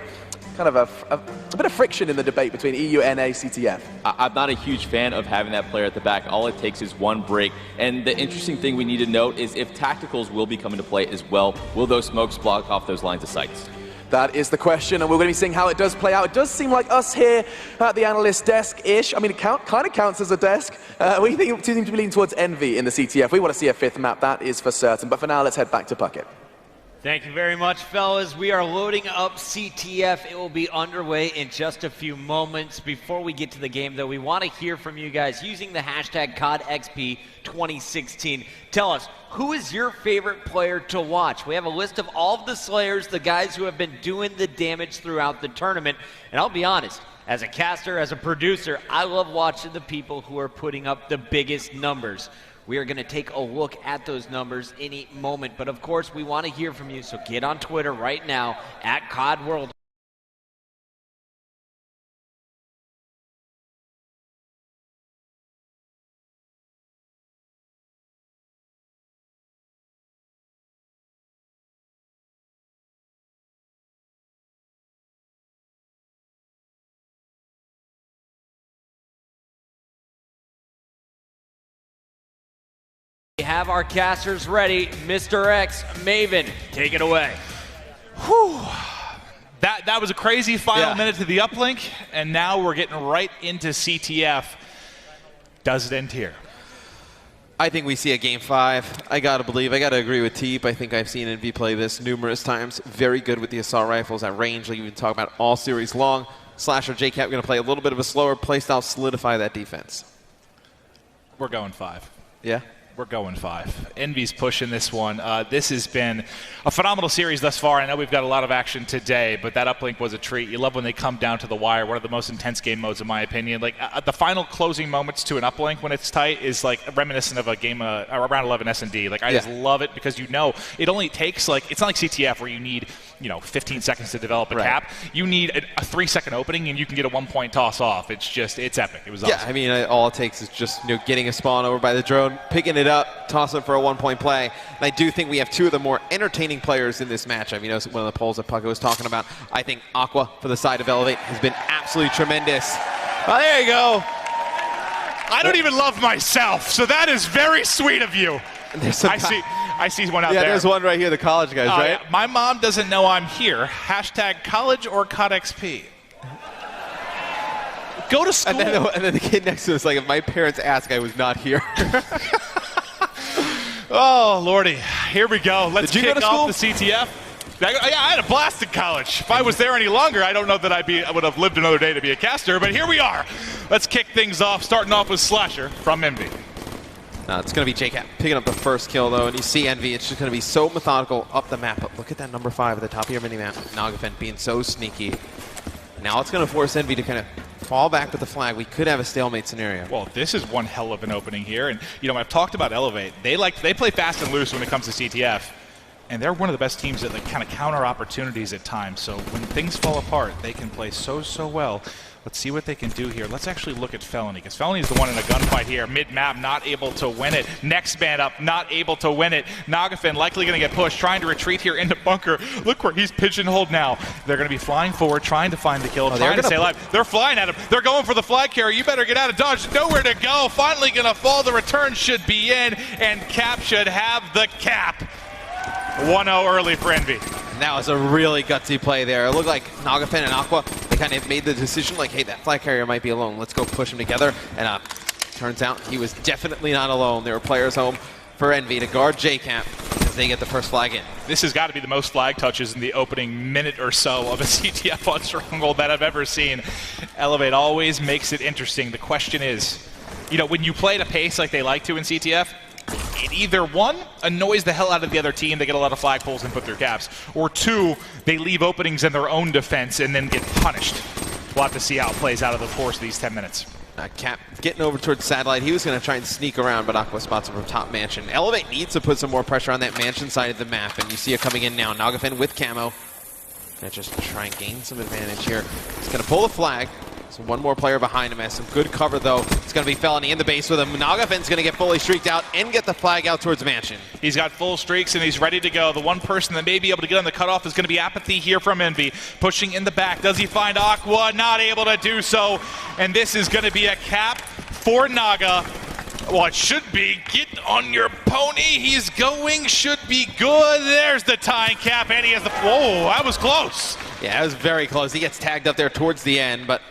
kind of a bit of friction in the debate between EU, NA, CTF. I'm not a huge fan of having that player at the back. All it takes is one break. And the interesting thing we need to note is if tacticals will be coming to play as well, will those smokes block off those lines of sights? That is the question, and we're going to be seeing how it does play out. It does seem like us here at the analyst desk-ish. I mean, it kind of counts as a desk. We think it seems to be leaning towards Envy in the CTF. We want to see a 5th map, that is for certain. But for now, let's head back to Puckett. Thank you very much, fellas. We are loading up CTF. It will be underway in just a few moments. Before we get to the game, though, we want to hear from you guys using the hashtag CODXP2016. Tell us, who is your favorite player to watch? We have a list of all of the Slayers, the guys who have been doing the damage throughout the tournament. And I'll be honest, as a caster, as a producer, I love watching the people who are putting up the biggest numbers. We are going to take a look at those numbers any moment. But of course, we want to hear from you. So get on Twitter right now at COD World. We have our casters ready. Mr. X, Maven, take it away. Whew. That was a crazy final minute to the uplink, and now we're getting right into CTF. Does it end here? I think we see a game 5. I gotta believe, I gotta agree with Teep. I think I've seen Envy play this numerous times. Very good with the assault rifles at range, like you've been talking about all series long. Slasher JCap gonna play a little bit of a slower playstyle, solidify that defense. We're going 5. Yeah? We're going 5. Envy's pushing this one. This has been a phenomenal series thus far. I know we've got a lot of action today, but that uplink was a treat. You love when they come down to the wire. One of the most intense game modes, in my opinion. Like the final closing moments to an uplink when it's tight is like reminiscent of a game, around 11 S&D. Like I just love it because you know it only takes like, it's not like CTF where you need 15 seconds to develop a cap. You need a 3-second opening and you can get a 1-point toss off. It's just, it's epic. It was awesome. Yeah, I mean, all it takes is just getting a spawn over by the drone, picking it it up, toss it for a 1-point play. And I do think we have two of the more entertaining players in this matchup. You know, one of the polls that Pucko was talking about. I think Aqua for the side of Elevate has been absolutely tremendous. Well, there you go. I don't even love myself, so that is very sweet of you. I see one out there. Yeah, there's one right here, the college guys, right? Yeah. My mom doesn't know I'm here. Hashtag college or CODXP. Go to school. And then the kid next to us, like, if my parents ask, I was not here. Oh, Lordy. Here we go. Let's Did you kick go to off the CTF. Yeah, I had a blast in college. If I was there any longer, I don't know that I would have lived another day to be a caster, but here we are. Let's kick things off, starting off with Slasher from Envy. It's going to be JCat picking up the first kill, though, and you see Envy. It's just going to be so methodical up the map. But look at that number 5 at the top of your mini-map. Nagafen being so sneaky. Now it's going to force Envy to kind of fall back with the flag. We could have a stalemate scenario. Well, this is one hell of an opening here. And, you know, I've talked about Elevate. They play fast and loose when it comes to CTF. And they're one of the best teams that kind of counter opportunities at times. So when things fall apart, they can play so well. Let's see what they can do here. Let's actually look at Felony, because Felony is the one in a gunfight here. Mid-map, not able to win it. Next man up, not able to win it. Nagafen likely going to get pushed, trying to retreat here into bunker. Look where he's pigeonholed now. They're going to be flying forward, trying to find the kill, trying to stay alive. They're flying at him. They're going for the flag carrier. You better get out of dodge. Nowhere to go. Finally going to fall. The return should be in, and Cap should have the cap. 1-0 early for Envy. And that was a really gutsy play there. It looked like Nagafen and Aqua, they kind of made the decision like, hey, that flag carrier might be alone. Let's go push him together. And turns out he was definitely not alone. There were players home for Envy to guard JCap as they get the first flag in. This has got to be the most flag touches in the opening minute or so of a CTF on Stronghold that I've ever seen. Elevate always makes it interesting. The question is, you know, when you play at a pace like they like to in CTF, it either, one, annoys the hell out of the other team, they get a lot of flag pulls and put their caps, or two, they leave openings in their own defense and then get punished. We'll have to see how it plays out of the course of these 10 minutes. Cap getting over towards Satellite. He was going to try and sneak around, but Aqua spots him from top mansion. Elevate needs to put some more pressure on that mansion side of the map, and you see it coming in now. Nagafen with camo. Gonna just try and gain some advantage here. He's going to pull the flag. So one more player behind him has some good cover, though. It's going to be Felony in the base with him. Nagafen's going to get fully streaked out and get the flag out towards Mansion. He's got full streaks and he's ready to go. The one person that may be able to get on the cutoff is going to be Apathy here from Envy. Pushing in the back. Does he find Aqua? Not able to do so. And this is going to be a cap for Naga. Well, it should be. Get on your pony. He's going. Should be good. There's the tying cap. And he has the... Whoa, that was close. Yeah, it was very close. He gets tagged up there towards the end, but...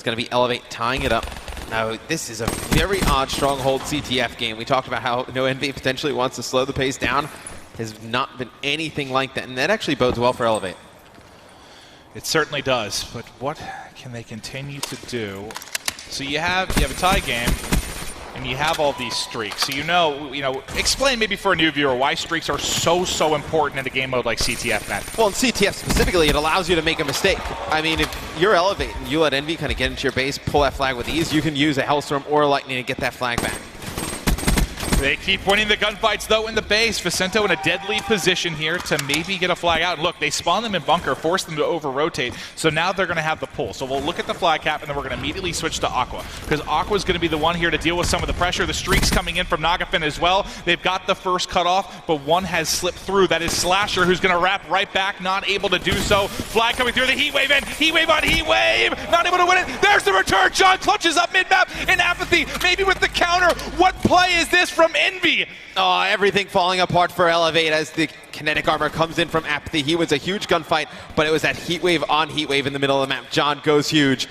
going to be Elevate tying it up. Now, this is a very odd Stronghold CTF game. We talked about how Envy potentially wants to slow the pace down. Has not been anything like that, and that actually bodes well for Elevate. It certainly does, but what can they continue to do? So you have a tie game, and you have all these streaks. So you know, explain maybe for a new viewer why streaks are so important in a game mode like CTF, Matt. Well, in CTF specifically, it allows you to make a mistake. I mean, if you're Elevate and you let Envy kind of get into your base, pull that flag with ease, you can use a Hellstorm or a Lightning to get that flag back. They keep winning the gunfights, though, in the base. Vicento in a dead lead position here to maybe get a flag out. Look, they spawn them in bunker, force them to over-rotate, so now they're going to have the pull. So we'll look at the flag cap, and then we're going to immediately switch to Aqua, because Aqua's going to be the one here to deal with some of the pressure. The streaks coming in from Nagafen as well. They've got the first cutoff, but one has slipped through. That is Slasher, who's going to wrap right back, not able to do so. Flag coming through, the Heat Wave in. Heat Wave on Heat Wave, not able to win it. There's the return. John clutches up mid-map in Apathy, maybe with the counter. What play is this from Envy? Oh, everything falling apart for Elevate as the kinetic armor comes in from Apathy. He was a huge gunfight, but it was that Heat Wave on Heat Wave in the middle of the map. John goes huge.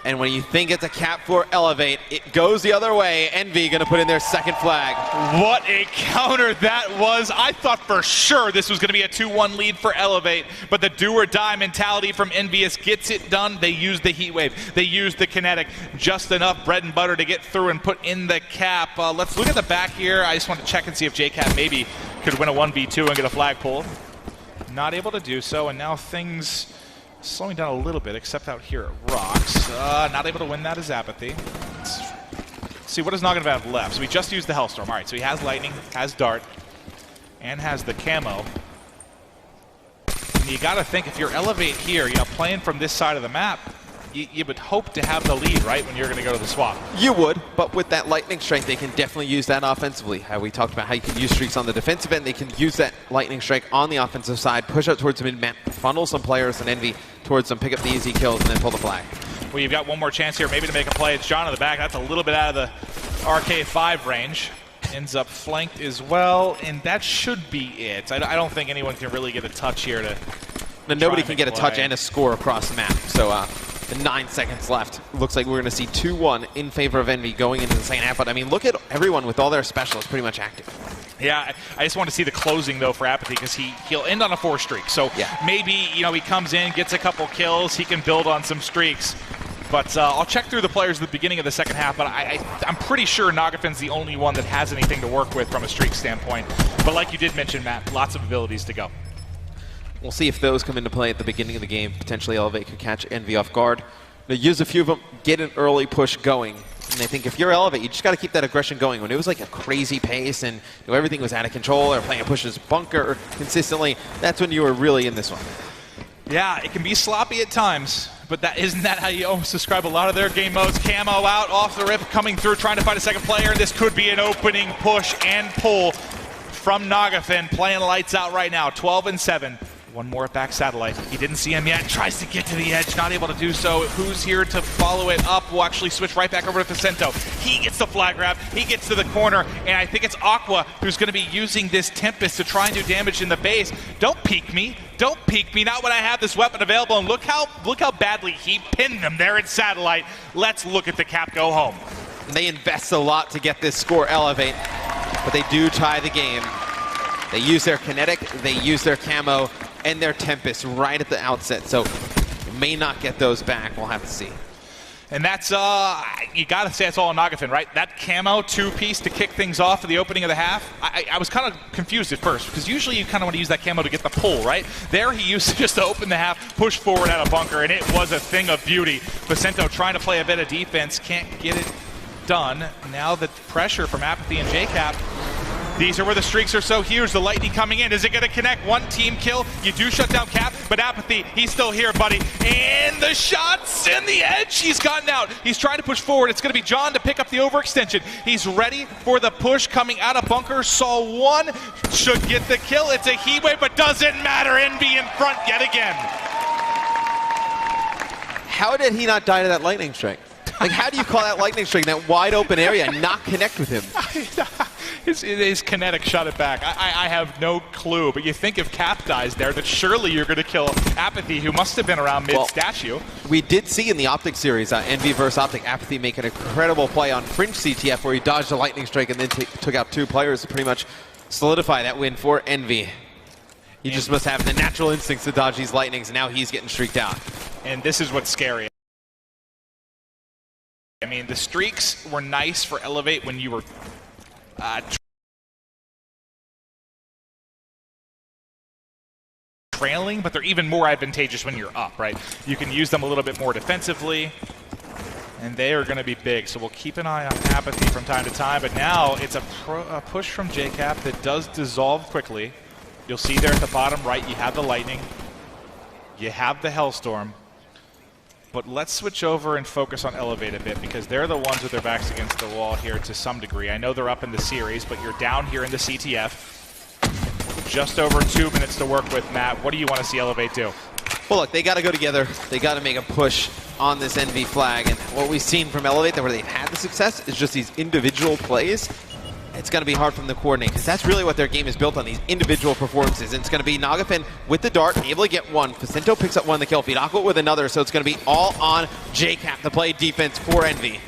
And when you think it's a cap for Elevate, it goes the other way. Envy going to put in their second flag. What a counter that was. I thought for sure this was going to be a 2-1 lead for Elevate, but the do-or-die mentality from Envyus gets it done. They use the Heat Wave. They use the kinetic. Just enough bread and butter to get through and put in the cap. Let's look at the back here. I just want to check and see if JCat maybe could win a 1v2 and get a flag pull. Not able to do so, and now things... slowing down a little bit, except out here at Rocks. Not able to win that as Apathy. Let's see, what does Nagafen have left? So we just used the Hellstorm. All right, so he has Lightning, has Dart, and has the Camo. And you got to think, if you're Elevate here, playing from this side of the map, you would hope to have the lead, right, when you're going to go to the swap. You would, but with that lightning strike, they can definitely use that offensively. How we talked about how you can use streaks on the defensive end, they can use that lightning strike on the offensive side, push out towards the mid-map, funnel some players and Envy towards them, pick up the easy kills, and then pull the flag. Well, you've got one more chance here maybe to make a play. It's John in the back. That's a little bit out of the RK5 range. Ends up flanked as well, and that should be it. I don't think anyone can really get a touch here to nobody can get a touch and a score across the map. So the 9 seconds left. Looks like we're going to see 2-1 in favor of Envy going into the second half. But I mean, look at everyone with all their specials pretty much active. Yeah, I just want to see the closing, though, for Apathy, because he'll end on a 4 streak. So maybe, he comes in, gets a couple kills, he can build on some streaks. But I'll check through the players at the beginning of the second half, but I'm pretty sure Nagafin's the only one that has anything to work with from a streak standpoint. But like you did mention, Matt, lots of abilities to go. We'll see if those come into play at the beginning of the game. Potentially Elevate could catch Envy off guard. They use a few of them, get an early push going. And I think if you're Elevate, you just got to keep that aggression going. When it was like a crazy pace and everything was out of control, or playing a pushes bunker consistently, that's when you were really in this one. Yeah, it can be sloppy at times, but isn't that how you almost describe a lot of their game modes? Camo out, off the rip, coming through, trying to find a second player. This could be an opening push and pull from Nagafin, playing lights out right now, 12-7. One more at back satellite. He didn't see him yet. Tries to get to the edge, not able to do so. Who's here to follow it up? We'll actually switch right back over to Vicento. He gets the flag grab. He gets to the corner, and I think it's Aqua who's going to be using this Tempest to try and do damage in the base. Don't peek me. Don't peek me. Not when I have this weapon available. And look how badly he pinned them there in satellite. Let's look at the cap go home. And they invest a lot to get this score Elevate, but they do tie the game. They use their kinetic, they use their camo, and their Tempest right at the outset, so you may not get those back. We'll have to see. And that's, you got to say it's all on Nagafin, right? That camo 2-piece to kick things off at the opening of the half. I was kind of confused at first, because usually you kind of want to use that camo to get the pull, right? There he used just to open the half, push forward out of bunker, and it was a thing of beauty. Vicento trying to play a bit of defense, can't get it done. Now the pressure from Apathy and JCap. These are where the streaks are so huge. The lightning coming in. Is it going to connect? One team kill. You do shut down Cap, but Apathy, he's still here, buddy. And the shots and the edge. He's gotten out. He's trying to push forward. It's going to be John to pick up the overextension. He's ready for the push coming out of bunker. Saw one. Should get the kill. It's a heat wave, but doesn't matter. Envy in front yet again. How did he not die to that lightning strike? Like, how do you call that lightning strike in that wide open area and not connect with him? His kinetic shot it back. I have no clue, but you think if Cap dies there, that surely you're going to kill Apathy, who must have been around mid-statue. We did see in the Optic series, Envy versus Optic, Apathy make an incredible play on Fringe CTF where he dodged a lightning strike and then took out 2 players to pretty much solidify that win for Envy. He just must have the natural instincts to dodge these lightnings, and now he's getting streaked out. And this is what's scary. I mean, the streaks were nice for Elevate when you were trailing, but they're even more advantageous when you're up, right? You can use them a little bit more defensively, and they are going to be big. So we'll keep an eye on Apathy from time to time, but now it's a push from JCap that does dissolve quickly. You'll see there at the bottom right, you have the lightning, you have the Hellstorm. But let's switch over and focus on Elevate a bit, because they're the ones with their backs against the wall here to some degree. I know they're up in the series, but you're down here in the CTF. Just over 2 minutes to work with, Matt. What do you want to see Elevate do? Well, look, they got to go together. They got to make a push on this Envy flag. And what we've seen from Elevate, where they've had the success, is just these individual plays. It's going to be hard for them to coordinate, because that's really what their game is built on, these individual performances. And it's going to be Nagafin with the dart, able to get one. Vicento picks up one of the kill feed, Aqua with another, so it's going to be all on JCap to play defense for Envy.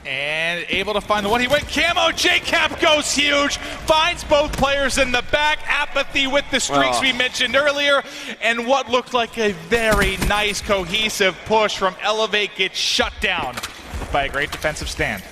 And able to find the one. He went camo. JCap goes huge. Finds both players in the back. Apathy with the streaks we mentioned earlier. And what looked like a very nice cohesive push from Elevate gets shut down by a great defensive stand.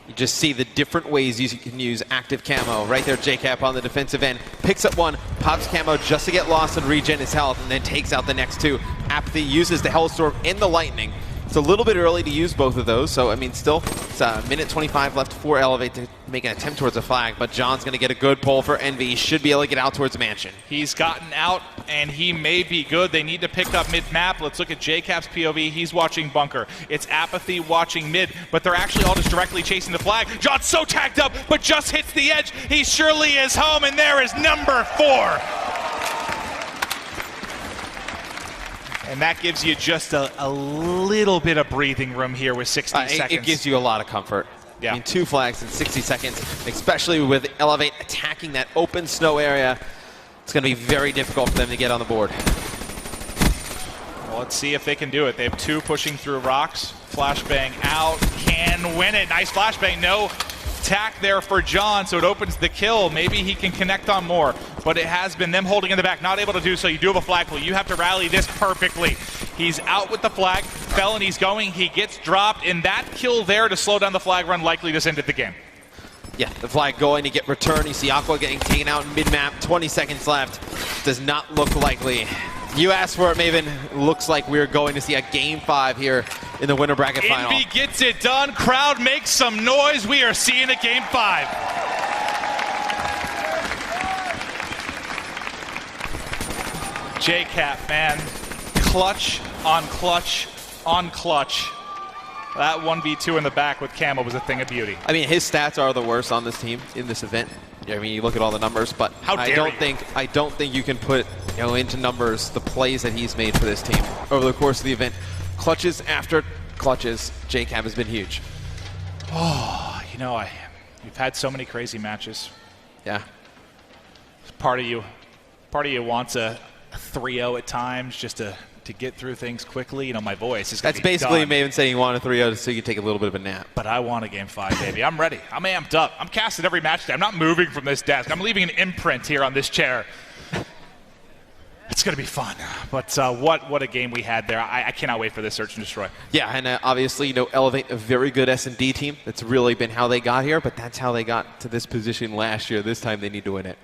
You just see the different ways you can use active camo. Right there, JCap on the defensive end. Picks up one, pops camo just to get lost and regen his health, and then takes out the next 2. Apathy uses the Hellstorm in the lightning. It's a little bit early to use both of those, so I mean, still, it's a minute 25 left for Elevate to make an attempt towards a flag, but John's going to get a good pull for Envy. He should be able to get out towards Mansion. He's gotten out, and he may be good. They need to pick up mid-map. Let's look at JCap's POV. He's watching bunker. It's Apathy watching mid, but they're actually all just directly chasing the flag. John's so tagged up, but just hits the edge. He surely is home, and there is number 4. And that gives you just a little bit of breathing room here with 60 seconds. It gives you a lot of comfort. Yeah. I mean, 2 flags in 60 seconds, especially with Elevate attacking that open snow area. It's going to be very difficult for them to get on the board. Well, let's see if they can do it. They have 2 pushing through rocks. Flashbang out, can win it. Nice flashbang, no tack there for John, so it opens the kill. Maybe he can connect on more, but it has been them holding in the back, not able to do so. You do have a flag pull. You have to rally this perfectly. He's out with the flag. Felony's going. He gets dropped, and that kill there to slow down the flag run likely just ended the game. Yeah, the flag going to get returned. You see Aqua getting taken out in mid-map. 20 seconds left. Does not look likely. You asked for it, Maven. Looks like we're going to see a Game 5 here in the winner bracket final. Envy gets it done. Crowd makes some noise. We are seeing a Game 5. JCap, man. Clutch on clutch on clutch. That 1v2 in the back with Camo was a thing of beauty. I mean, his stats are the worst on this team in this event. I mean, you look at all the numbers, but I don't think you can put into numbers the plays that he's made for this team over the course of the event. Clutches after clutches, JCap has been huge. Oh, you've had so many crazy matches. Yeah. Part of you wants a 3-0 at times just to get through things quickly. My voice is going to be basically done. Maven saying he wanted a 3-0 so you can take a little bit of a nap. But I want a Game 5, baby. I'm ready. I'm amped up. I'm casting every match today. I'm not moving from this desk. I'm leaving an imprint here on this chair. It's going to be fun. But what a game we had there. I cannot wait for this Search and Destroy. Yeah, and obviously, Elevate, a very good S&D team. That's really been how they got here, but that's how they got to this position last year. This time they need to win it.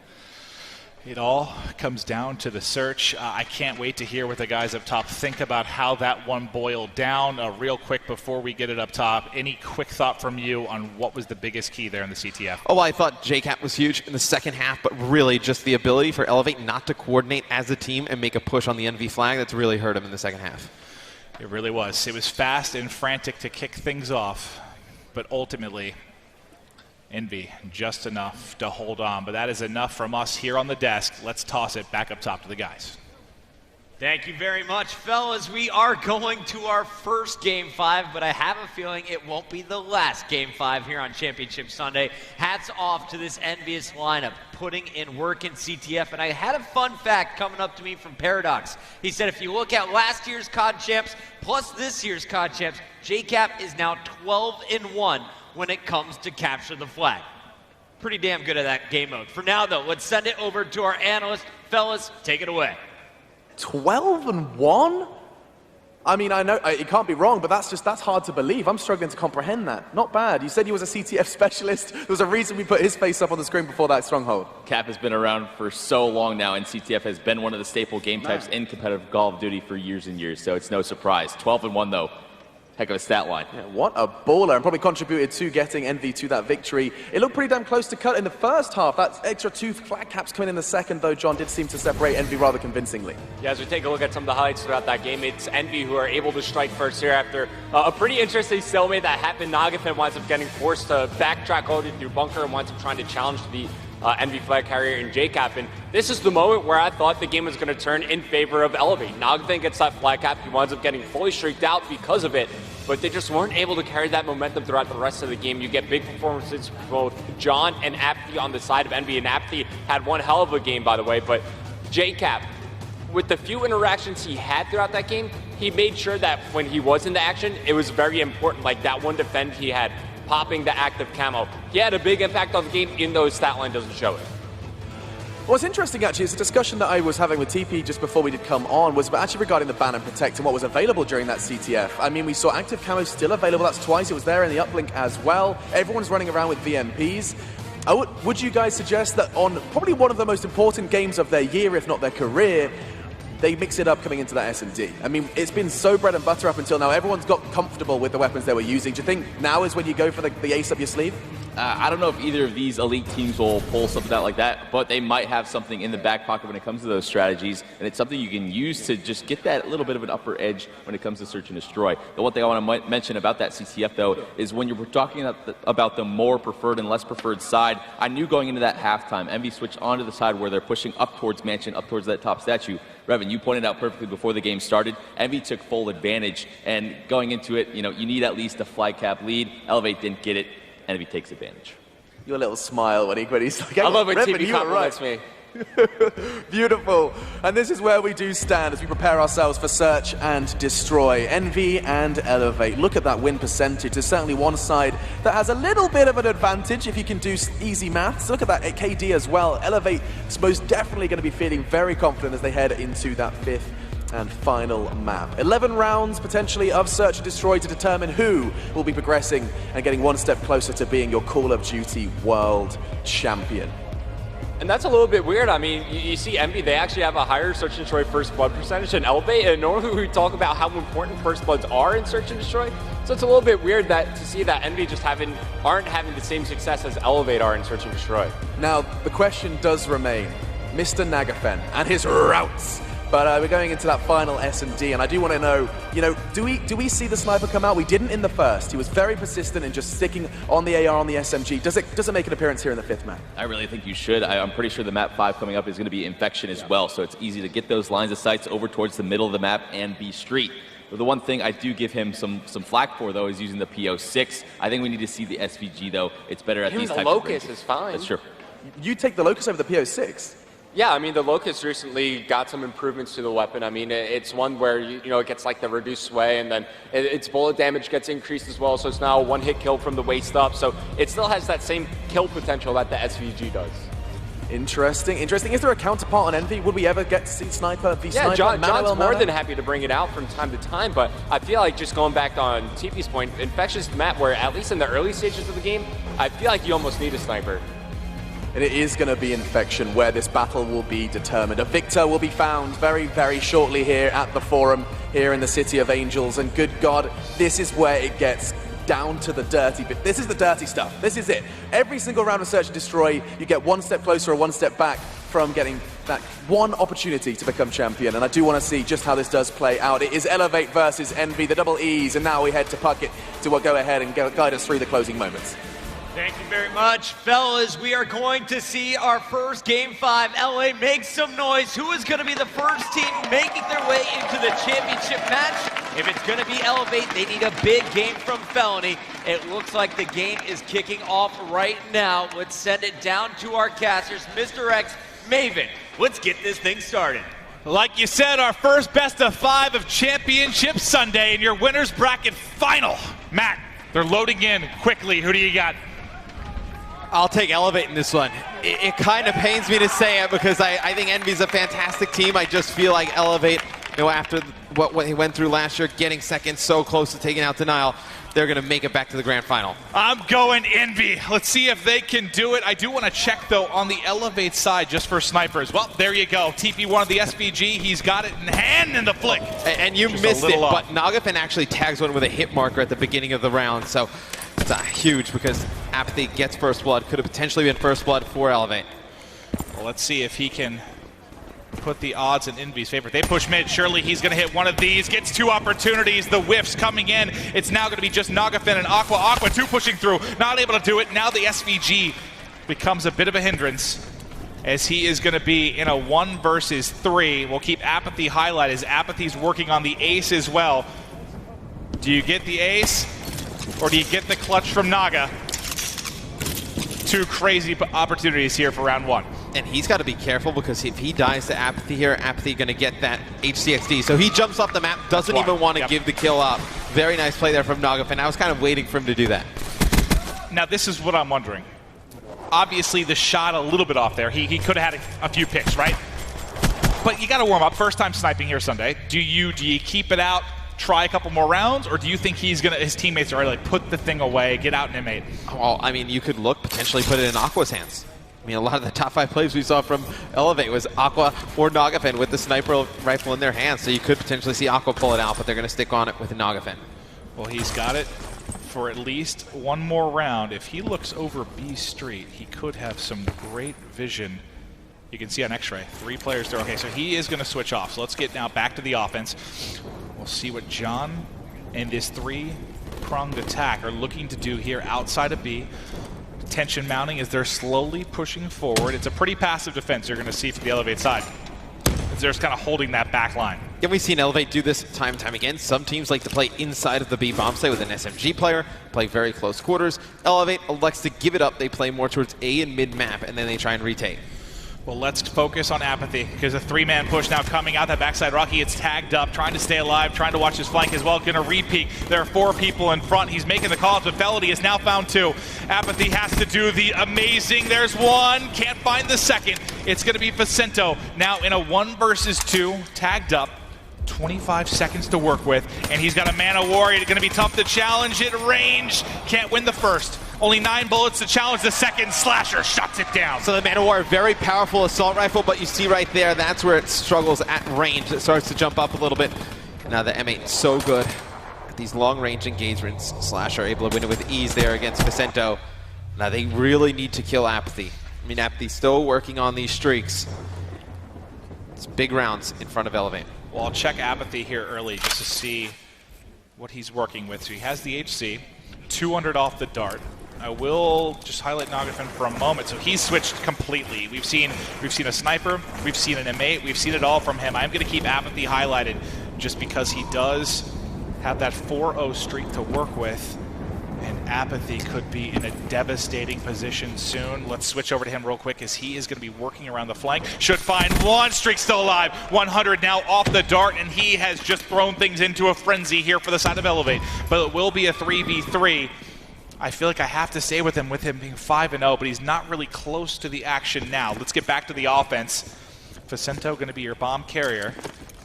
It all comes down to the search. I can't wait to hear what the guys up top think about how that one boiled down. Real quick before we get it up top, any quick thought from you on what was the biggest key there in the CTF? Oh, well, I thought JCap was huge in the second half, but really just the ability for Elevate not to coordinate as a team and make a push on the Envy flag, that's really hurt him in the second half. It really was. It was fast and frantic to kick things off, but ultimately Envy just enough to hold on, but that is enough from us here on the desk. Let's toss it back up top to the guys. Thank you very much, fellas. We are going to our first Game 5, but I have a feeling it won't be the last Game 5 here on Championship Sunday. Hats off to this Envyus lineup, putting in work in CTF, and I had a fun fact coming up to me from Paradox. He said if you look at last year's COD Champs plus this year's COD Champs, JCap is now 12-1 when it comes to capture the flag. Pretty damn good at that game mode. For now, though, let's send it over to our analyst. Fellas, take it away. 12-1? I mean, I know it can't be wrong, but that's hard to believe. I'm struggling to comprehend that. Not bad. You said he was a CTF specialist. There was a reason we put his face up on the screen before that stronghold. Cap has been around for so long now, and CTF has been one of the staple game types in competitive Call of Duty for years and years, so it's no surprise. 12-1, though. Heck of a stat line. Yeah, what a baller, and probably contributed to getting Envy to that victory. It looked pretty damn close to cut in the first half. That extra 2 flag caps coming in the second, though, John, did seem to separate Envy rather convincingly. Yeah, as we take a look at some of the highlights throughout that game, it's Envy who are able to strike first here after a pretty interesting stalemate that happened. Nagafin winds up getting forced to backtrack all the way through bunker and winds up trying to challenge the Envy flag carrier in JCap, and this is the moment where I thought the game was going to turn in favor of Elevate. Nagafin gets that flag cap, he winds up getting fully streaked out because of it, but they just weren't able to carry that momentum throughout the rest of the game. You get big performances from both John and Apathy on the side of Envy, and Apathy had one hell of a game, by the way, but JCap, with the few interactions he had throughout that game, he made sure that when he was in the action, it was very important, like that one defend he had, popping the active camo. He had a big impact on the game, even though his stat line doesn't show it. What's interesting, actually, is a discussion that I was having with TP just before we did come on, was actually regarding the ban and protect and what was available during that CTF. I mean, we saw active camo still available. That's twice. It was there in the uplink as well. Everyone's running around with VMPs. Would you guys suggest that on probably one of the most important games of their year, if not their career, they mix it up coming into that S&D. I mean, it's been so bread and butter up until now. Everyone's got comfortable with the weapons they were using. Do you think now is when you go for the ace up your sleeve? I don't know if either of these elite teams will pull something out like that, but they might have something in the back pocket when it comes to those strategies, and it's something you can use to just get that little bit of an upper edge when it comes to search and destroy. The one thing I want to mention about that CTF, though, is when you're talking about the more preferred and less preferred side, I knew going into that halftime, Envy switched onto the side where they're pushing up towards Mansion, up towards that top statue. Revan, you pointed out perfectly before the game started, Envy took full advantage, and going into it, you need at least a flag cap lead. Elevate didn't get it. Envy takes advantage. Your little smile when he's like, I love when Revan, TV compliments me. Beautiful. And this is where we do stand as we prepare ourselves for Search and Destroy. Envy and Elevate. Look at that win percentage. There's certainly one side that has a little bit of an advantage if you can do easy maths. Look at that KD as well. Elevate is most definitely going to be feeling very confident as they head into that 5th and final map. 11 rounds potentially of Search and Destroy to determine who will be progressing and getting one step closer to being your Call of Duty World Champion. And that's a little bit weird. I mean, you see Envy, they actually have a higher Search and Destroy first blood percentage than Elevate, and normally we talk about how important first bloods are in Search and Destroy. So it's a little bit weird that to see that Envy just aren't having the same success as Elevate are in Search and Destroy. Now, the question does remain, Mr. Nagafen and his routes. But we're going into that final S&D, and I do want to know, do we see the sniper come out? We didn't in the first. He was very persistent in just sticking on the AR on the SMG. Does it make an appearance here in the 5th map? I really think you should. I'm pretty sure the map 5 coming up is going to be Infection as well, so it's easy to get those lines of sights over towards the middle of the map and B Street. But the one thing I do give him some flack for, though, is using the PO6. I think we need to see the SVG, though. It's better at these types of Locust ranges. is fine. That's true. You take the Locust over the PO6? Yeah, I mean, the Locust recently got some improvements to the weapon. I mean, it's one where, it gets like the reduced sway, and then its bullet damage gets increased as well, so it's now a one-hit kill from the waist up, so it still has that same kill potential that the SVG does. Interesting. Is there a counterpart on Envy? Would we ever get to see Sniper v Sniper? Yeah, John's more than happy to bring it out from time to time, but I feel like just going back on TP's point, Infectious map where, at least in the early stages of the game, I feel like you almost need a sniper. And it is going to be Infection where this battle will be determined. A victor will be found very, very shortly here at the Forum, here in the City of Angels. And good God, this is where it gets down to the dirty bit. This is the dirty stuff. This is it. Every single round of Search and Destroy, you get one step closer or one step back from getting that one opportunity to become champion. And I do want to see just how this does play out. It is Elevate versus Envy, the double E's. And now we head to Puckett to go ahead and guide us through the closing moments. Thank you very much, fellas. We are going to see our first Game 5. LA, make some noise. Who is going to be the first team making their way into the championship match? If it's going to be Elevate, they need a big game from Felony. It looks like the game is kicking off right now. Let's send it down to our casters. Mr. X, Maven, let's get this thing started. Like you said, our first best of 5 of Championship Sunday in your winner's bracket final. Matt, they're loading in quickly. Who do you got? I'll take Elevate in this one. It kind of pains me to say it because I think Envy's a fantastic team. I just feel like Elevate, after what he went through last year, getting second so close to taking out Denial, they're going to make it back to the grand final. I'm going Envy. Let's see if they can do it. I do want to check, though, on the Elevate side just for snipers. Well, there you go. TP1 of the SVG. He's got it in hand in the flick. And you missed it, but Nagafen actually tags one with a hit marker at the beginning of the round. So it's huge because Apathy gets first blood. Could have potentially been first blood for Elevate. Well, let's see if he can put the odds in Envy's favor. They push mid. Surely he's going to hit one of these. Gets 2 opportunities. The whiffs coming in. It's now going to be just Nagafen and Aqua. Aqua 2 pushing through. Not able to do it. Now the SVG becomes a bit of a hindrance as he is going to be in a 1 versus 3. We'll keep Apathy highlighted as Apathy's working on the ace as well. Do you get the ace or do you get the clutch from Naga? 2 crazy opportunities here for round 1. And he's got to be careful because if he dies to Apathy here, Apathy going to get that HCXD. So he jumps off the map, doesn't even want to give the kill up. Very nice play there from Nagafen. I was kind of waiting for him to do that. Now this is what I'm wondering. Obviously the shot a little bit off there. He could have had a few picks, right? But you got to warm up. First time sniping here Sunday. Do you keep it out, try a couple more rounds, or do you think his teammates are like put the thing away, get out and M8? Well, I mean, you could look, potentially put it in Aqua's hands. I mean, a lot of the top 5 plays we saw from Elevate was Aqua or Nagafen with the sniper rifle in their hands, so you could potentially see Aqua pull it out, but they're going to stick on it with Nagafen. Well, he's got it for at least one more round. If he looks over B Street, he could have some great vision. You can see on X-Ray, 3 players there. Okay, so he is going to switch off. So let's get now back to the offense. We'll see what John and this 3-pronged attack are looking to do here outside of B. Tension mounting as they're slowly pushing forward. It's a pretty passive defense you're going to see from the Elevate side. They're just kind of holding that back line. Yeah, we've seen Elevate do this time and time again. Some teams like to play inside of the B bomb site with an SMG player, play very close quarters. Elevate elects to give it up. They play more towards A and mid-map, and then they try and retake. Well, let's focus on Apathy, because a 3-man push now coming out that backside. Rocky gets tagged up, trying to stay alive, trying to watch his flank as well. Gonna re-peek. There are 4 people in front. He's making the calls, but Felony has now found 2. Apathy has to do the amazing. There's 1. Can't find the second. It's gonna be Vicento now in a 1 versus 2, tagged up. 25 seconds to work with, and he's got a Man of War. It's gonna be tough to challenge at range. Can't win the first. Only 9 bullets to challenge the second. Slasher shuts it down. So the Man of War, very powerful assault rifle, but you see right there, that's where it struggles at range. It starts to jump up a little bit. Now the M8 so good at these long-range engagements. Slasher able to win it with ease there against Vicento. Now they really need to kill Apathy. I mean, Apathy's still working on these streaks. It's big rounds in front of Elevate. Well, I'll check Apathy here early just to see what he's working with. So he has the HC, 200 off the dart. I will just highlight Nagafen for a moment. So he's switched completely. We've seen a sniper, we've seen an M8, we've seen it all from him. I'm going to keep Apathy highlighted just because he does have that 4-0 streak to work with, and Apathy could be in a devastating position soon. Let's switch over to him real quick as he is going to be working around the flank. Should find 1. Streak still alive. 100 now off the dart, and he has just thrown things into a frenzy here for the side of Elevate. But it will be a 3v3. I feel like I have to stay with him being 5-0, but he's not really close to the action now. Let's get back to the offense. Vicento going to be your bomb carrier.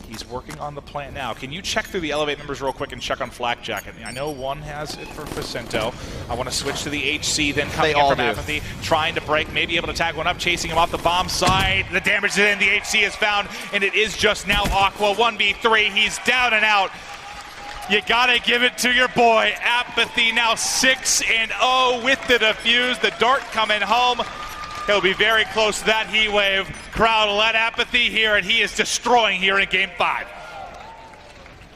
He's working on the plant now. Can you check through the Elevate members real quick and check on Flak Jacket? I know 1 has it for Vicento. I want to switch to the HC, then coming in from Apathy, trying to break, maybe able to tag 1 up, chasing him off the bomb side. The damage is in, the HC is found, and it is just now Aqua, 1v3. He's down and out. You gotta give it to your boy. Apathy now 6-0 with the defuse. The dart coming home. He'll be very close to that heat wave. Crowd let Apathy hear it. He is destroying here in Game 5.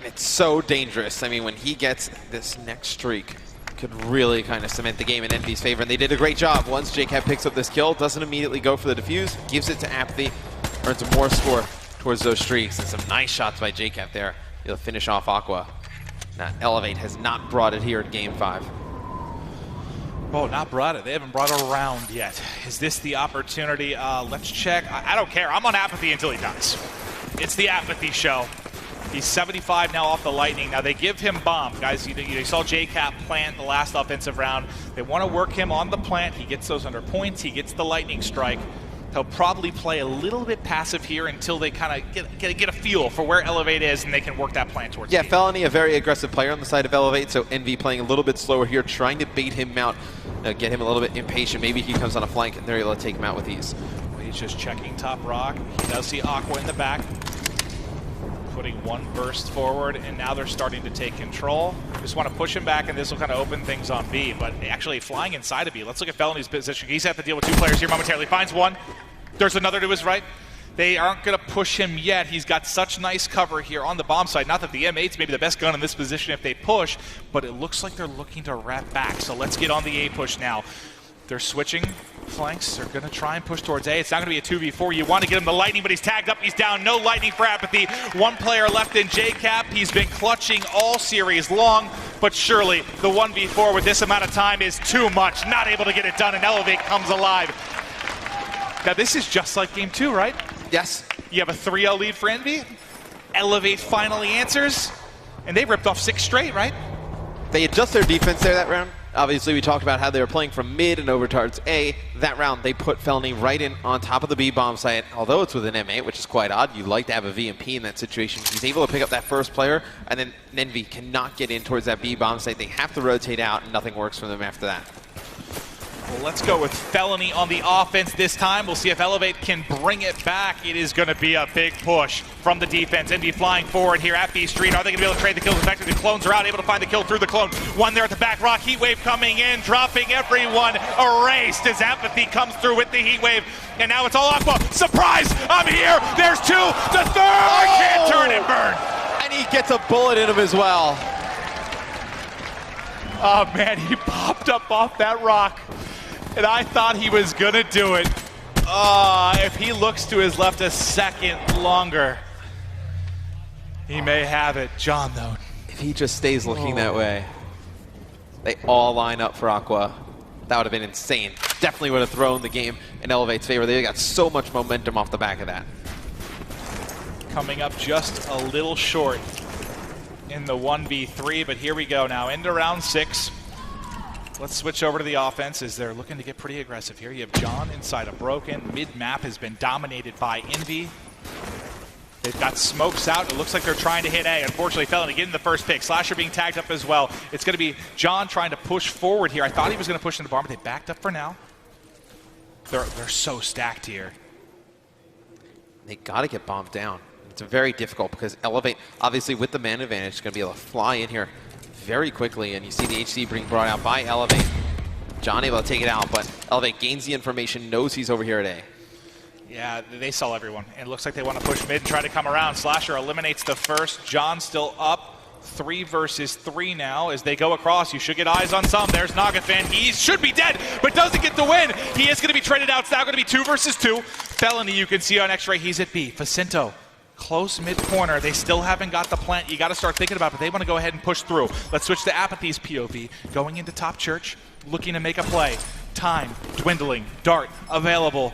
It's so dangerous. I mean, when he gets this next streak, could really kind of cement the game in Envy's favor, and they did a great job. Once JCap picks up this kill, doesn't immediately go for the defuse, gives it to Apathy, earns more score towards those streaks, and some nice shots by JCap there. He'll finish off Aqua. Now, Elevate has not brought it here in Game 5. Oh, not brought it. They haven't brought it around yet. Is this the opportunity? Let's check. I don't care. I'm on Apathy until he dies. It's the Apathy show. He's 75 now off the Lightning. Now, they give him bomb. Guys, you saw JCap plant the last offensive round. They want to work him on the plant. He gets those under points. He gets the Lightning strike. He'll probably play a little bit passive here until they kind of get a feel for where Elevate is and they can work that plan towards Yeah, Felony, a very aggressive player on the side of Elevate, so Envy playing a little bit slower here, trying to bait him out, get him a little bit impatient. Maybe he comes on a flank and they're able to take him out with ease. He's just checking top rock. He does see Aqua in the back, putting 1 burst forward, and now they're starting to take control. Just want to push him back, and this will kind of open things on B, but actually flying inside of B. Let's look at Felony's position. He's had to deal with 2 players here momentarily. Finds 1. There's another to his right. They aren't going to push him yet. He's got such nice cover here on the bomb side. Not that the M8's maybe the best gun in this position if they push, but it looks like they're looking to wrap back. So let's get on the A push now. They're switching flanks. They're going to try and push towards A. It's not going to be a 2v4. You want to get him the Lightning, but he's tagged up. He's down. No Lightning for Apathy. 1 player left in JCap. He's been clutching all series long, but surely the 1v4 with this amount of time is too much. Not able to get it done, and Elevate comes alive. Now, this is just like Game 2, right? Yes. You have a 3-0 lead for Envy. Elevate finally answers, and they ripped off 6 straight, right? They adjust their defense there that round. Obviously, we talked about how they were playing from mid and over towards A. That round, they put Felony right in on top of the B bomb site, although it's with an M8, which is quite odd. You like to have a VMP in that situation. He's able to pick up that first player, and then Envy cannot get in towards that B bomb site. They have to rotate out, and nothing works for them after that. Let's go with Felony on the offense this time. We'll see if Elevate can bring it back. It is going to be a big push from the defense. Envy flying forward here at B Street. Are they going to be able to trade the kills effectively? The clones are out, able to find the kill through the clone. One there at the back. Rock Heatwave coming in, dropping everyone. Erased as Apathy comes through with the Heatwave. And now it's all Aqua. Surprise! I'm here! There's two! The third! Can't turn and burn! And he gets a bullet in him as well. Oh man, he popped up off that rock. And I thought he was gonna do it. If he looks to his left a second longer, he may have it. John, though. If he just stays looking that way, they all line up for Aqua. That would have been insane. Definitely would have thrown the game in Elevate's favor. They got so much momentum off the back of that. Coming up just a little short in the 1v3, but here we go now into round 6. Let's switch over to the offense as they're looking to get pretty aggressive here. You have John inside a broken. Mid-map has been dominated by Envy. They've got smokes out. It looks like they're trying to hit A. Unfortunately, Felony getting the first pick. Slasher being tagged up as well. It's going to be John trying to push forward here. I thought he was going to push in the barn, but they backed up for now. They're so stacked here. They got to get bombed down. It's very difficult because Elevate, obviously with the man advantage, is going to be able to fly in here very quickly, and you see the HC being brought out by Elevate. John able to take it out, but Elevate gains the information, knows he's over here at A. Yeah, they saw everyone. It looks like they want to push mid and try to come around. Slasher eliminates the first. John still up. 3 versus 3 now as they go across. You should get eyes on some. There's Nagafan. He should be dead, but doesn't get the win. He is going to be traded out. It's now going to be 2 versus 2. Felony, you can see on X-Ray, he's at B. Facinto, close mid-corner. They still haven't got the plant. You got to start thinking about it, but they want to go ahead and push through. Let's switch to Apathy's POV. Going into top church, looking to make a play. Time dwindling. Dart available.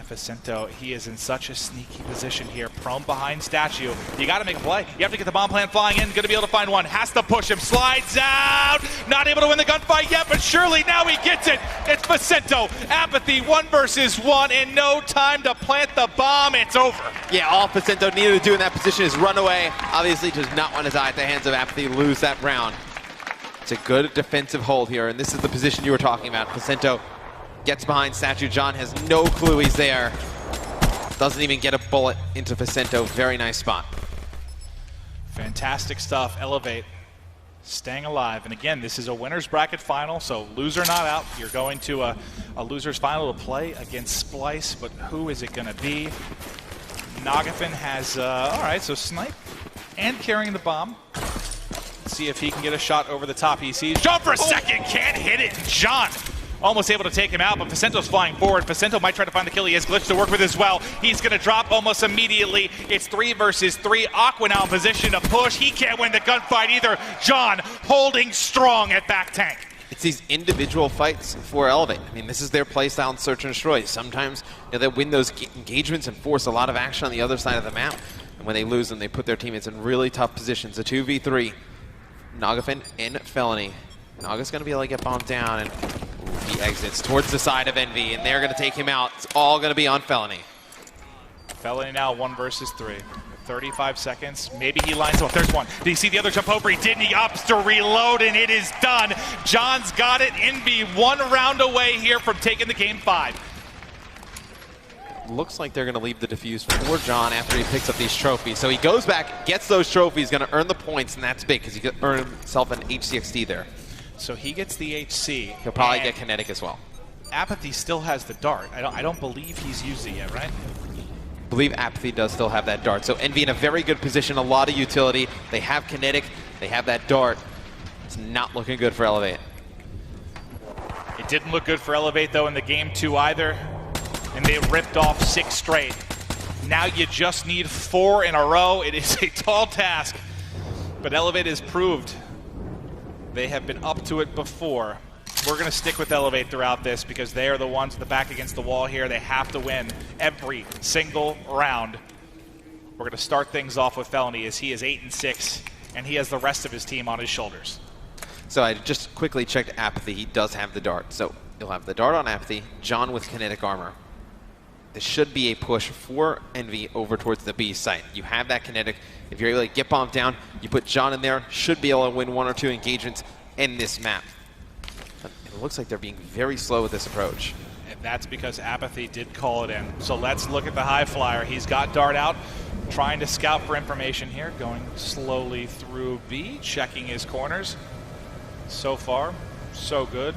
Facinto, he is in such a sneaky position here, prone behind statue. You got to make a play. You have to get the bomb plant flying in. Going to be able to find one. Has to push him. Slides out. Not able to win the gunfight yet, but surely now he gets it. It's Facinto. Apathy 1 versus 1, and no time to plant the bomb. It's over. Yeah, all Facinto needed to do in that position is run away. Obviously does not want to die at the hands of Apathy, lose that round. It's a good defensive hold here, and this is the position you were talking about. Facinto gets behind statue. John has no clue he's there. Doesn't even get a bullet into Facinto. Very nice spot. Fantastic stuff. Elevate staying alive. And again, this is a winner's bracket final, so loser not out. You're going to a loser's final to play against Splice, but who is it going to be? Nagafin has, all right, so Snipe and carrying the bomb. Let's see if he can get a shot over the top. He sees John for a second, can't hit it. John almost able to take him out, but Facinto's flying forward. Facinto might try to find the kill. He has Glitch to work with as well. He's going to drop almost immediately. It's 3 versus 3. Aqua now in position to push. He can't win the gunfight either. John holding strong at back tank. It's these individual fights for Elevate. I mean, this is their playstyle in Search and Destroy. Sometimes they win those engagements and force a lot of action on the other side of the map. And when they lose them, they put their teammates in really tough positions. A 2v3. Nagafin and Felony. Naga's going to be able to get bombed down, and he exits towards the side of Envy, and they're going to take him out. It's all going to be on Felony. Felony now 1 versus 3. 35 seconds. Maybe he lines up. There's one. Did you see the other jump over? He didn't. He opts to reload, and it is done. John's got it. Envy 1 round away here from taking the game 5. Looks like they're going to leave the defuse for John after he picks up these trophies. So he goes back, gets those trophies, going to earn the points, and that's big because he could earn himself an HCXD there. So he gets the HC. He'll probably get kinetic as well. Apathy still has the dart. I don't believe he's used it yet, right? I believe Apathy does still have that dart. So Envy in a very good position, a lot of utility. They have kinetic, they have that dart. It's not looking good for Elevate. It didn't look good for Elevate though in the game 2 either. And they ripped off 6 straight. Now you just need 4 in a row. It is a tall task. But Elevate has proved they have been up to it before. We're going to stick with Elevate throughout this because they are the ones at the back against the wall here. They have to win every single round. We're going to start things off with Felony as he is 8-6, and he has the rest of his team on his shoulders. So I just quickly checked Apathy. He does have the dart. So you'll have the dart on Apathy, John with kinetic armor. This should be a push for Envy over towards the B site. You have that kinetic. If you're able to get bombed down, you put John in there, should be able to win 1 or 2 engagements in this map. But it looks like they're being very slow with this approach. And that's because Apathy did call it in. So let's look at the high flyer. He's got Dart out, trying to scout for information here, going slowly through B, checking his corners. So far, so good.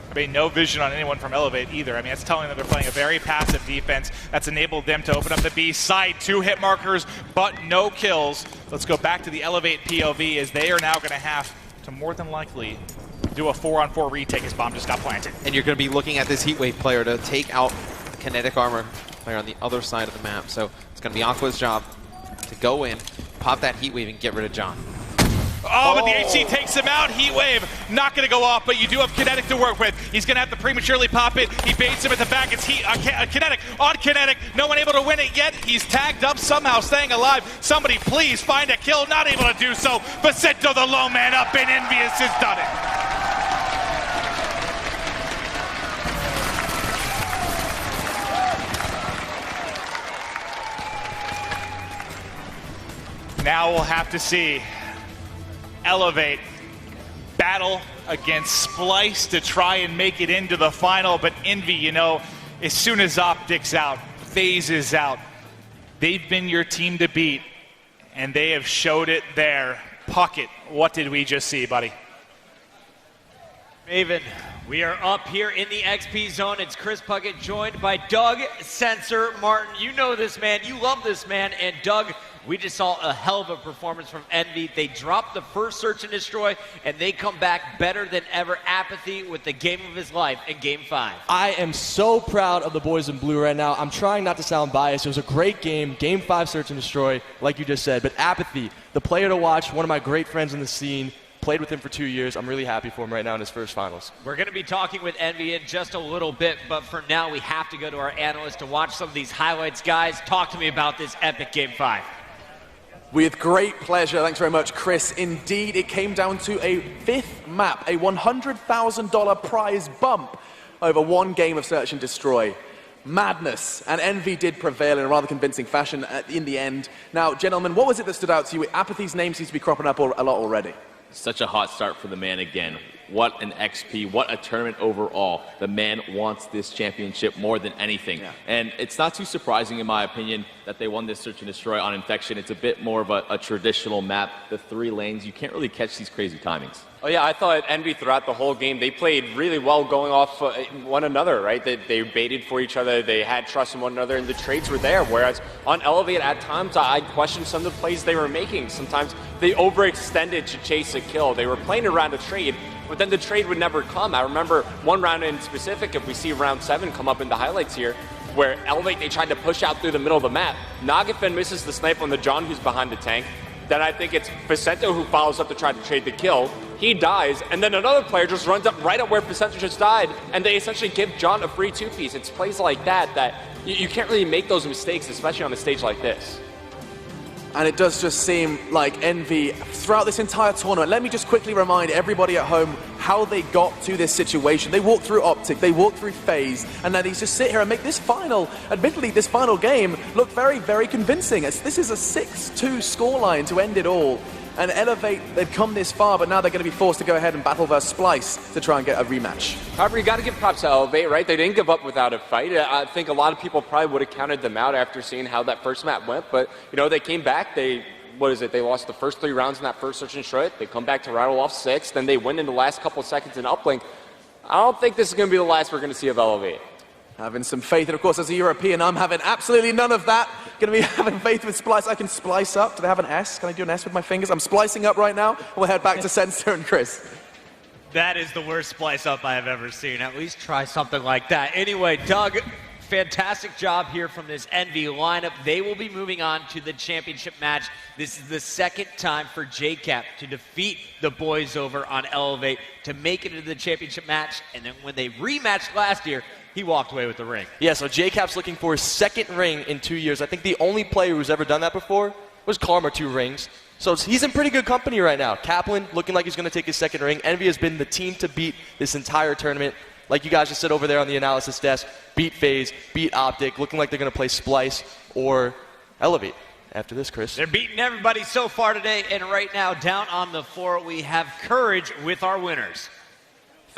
I mean, no vision on anyone from Elevate either. I mean, it's telling them they're playing a very passive defense that's enabled them to open up the B side. 2 hit markers, but no kills. Let's go back to the Elevate POV, as they are now going to have to more than likely do a 4-on-4 retake. His bomb just got planted. And you're going to be looking at this Heatwave player to take out the kinetic armor player on the other side of the map. So it's going to be Aqua's job to go in, pop that Heatwave, and get rid of John. Oh, but the HC takes him out. Heatwave not going to go off, but you do have Kinetic to work with. He's going to have to prematurely pop it. He baits him at the back. It's Kinetic on Kinetic. No one able to win it yet. He's tagged up somehow, staying alive. Somebody please find a kill. Not able to do so. Vicento, the low man up, and Envyus has done it. Now we'll have to see Elevate battle against Splice to try and make it into the final, but Envy, you know, as soon as Optic's out, FaZe is out, they've been your team to beat, and they have showed it there. Puckett, what did we just see, buddy? Maven, we are up here in the XP zone. It's Chris Puckett joined by Doug Sensor Martin. You know this man, you love this man, and Doug, we just saw a hell of a performance from Envy. They dropped the first search and destroy, and they come back better than ever. Apathy with the game of his life in Game 5. I am so proud of the boys in blue right now. I'm trying not to sound biased. It was a great game. Game 5 search and destroy, like you just said. But Apathy, the player to watch, one of my great friends in the scene, played with him for 2 years. I'm really happy for him right now in his first finals. We're going to be talking with Envy in just a little bit, but for now we have to go to our analyst to watch some of these highlights. Guys, talk to me about this epic Game 5. With great pleasure. Thanks very much, Chris. Indeed, it came down to a 5th map, a $100,000 prize bump over 1 game of Search and Destroy. Madness, and Envy did prevail in a rather convincing fashion in the end. Now, gentlemen, what was it that stood out to you? Apathy's name seems to be cropping up a lot already. Such a hot start for the man again. What an XP, what a tournament overall. The man wants this championship more than anything. Yeah. And it's not too surprising, in my opinion, that they won this Search and Destroy on Infection. It's a bit more of a traditional map. The 3 lanes, you can't really catch these crazy timings. Oh yeah, I thought Envy throughout the whole game, they played really well going off one another, right? They baited for each other, they had trust in one another, and the trades were there. Whereas on Elevate, at times, I questioned some of the plays they were making. Sometimes they overextended to chase a kill. They were playing around a trade, but then the trade would never come. I remember one round in specific, if we see round 7 come up in the highlights here, where Elevate, they tried to push out through the middle of the map. Nagafen misses the snipe on the John who's behind the tank. Then I think it's Vicento who follows up to try to trade the kill. He dies, and then another player just runs up right at where Vicento just died, and they essentially give John a free 2-piece. It's plays like that you can't really make those mistakes, especially on a stage like this. And it does just seem like Envy, throughout this entire tournament, let me just quickly remind everybody at home how they got to this situation. They walked through Optic, they walked through FaZe, and then they just sit here and make this final, admittedly, this final game look very, very convincing. This is a 6-2 scoreline to end it all. And Elevate, they've come this far, but now they're going to be forced to go ahead and battle versus Splice to try and get a rematch. However, you got to give props to Elevate, right? They didn't give up without a fight. I think a lot of people probably would have counted them out after seeing how that first map went, but, you know, they came back. They lost the first 3 rounds in that first Search and Destroy. They come back to rattle off 6, then they win in the last couple of seconds in uplink. I don't think this is going to be the last we're going to see of Elevate. Having some faith, and of course, as a European, I'm having absolutely none of that. Going to be having faith with Splice. I can splice up. Do they have an S? Can I do an S with my fingers? I'm splicing up right now. We'll head back to Sensor and Chris. That is the worst splice up I have ever seen. At least try something like that. Anyway, Doug, fantastic job here from this Envy lineup. They will be moving on to the championship match. This is the second time for JCap to defeat the boys over on Elevate to make it into the championship match. And then when they rematched last year, he walked away with the ring. Yeah, so JCap's looking for his 2nd ring in 2 years. I think the only player who's ever done that before was Karma, 2 rings. So he's in pretty good company right now. Kaplan looking like he's going to take his 2nd ring. Envy has been the team to beat this entire tournament. Like you guys just said over there on the analysis desk, beat FaZe, beat Optic, looking like they're going to play Splice or Elevate after this, Chris. They're beating everybody so far today, and right now down on the floor we have Courage with our winners.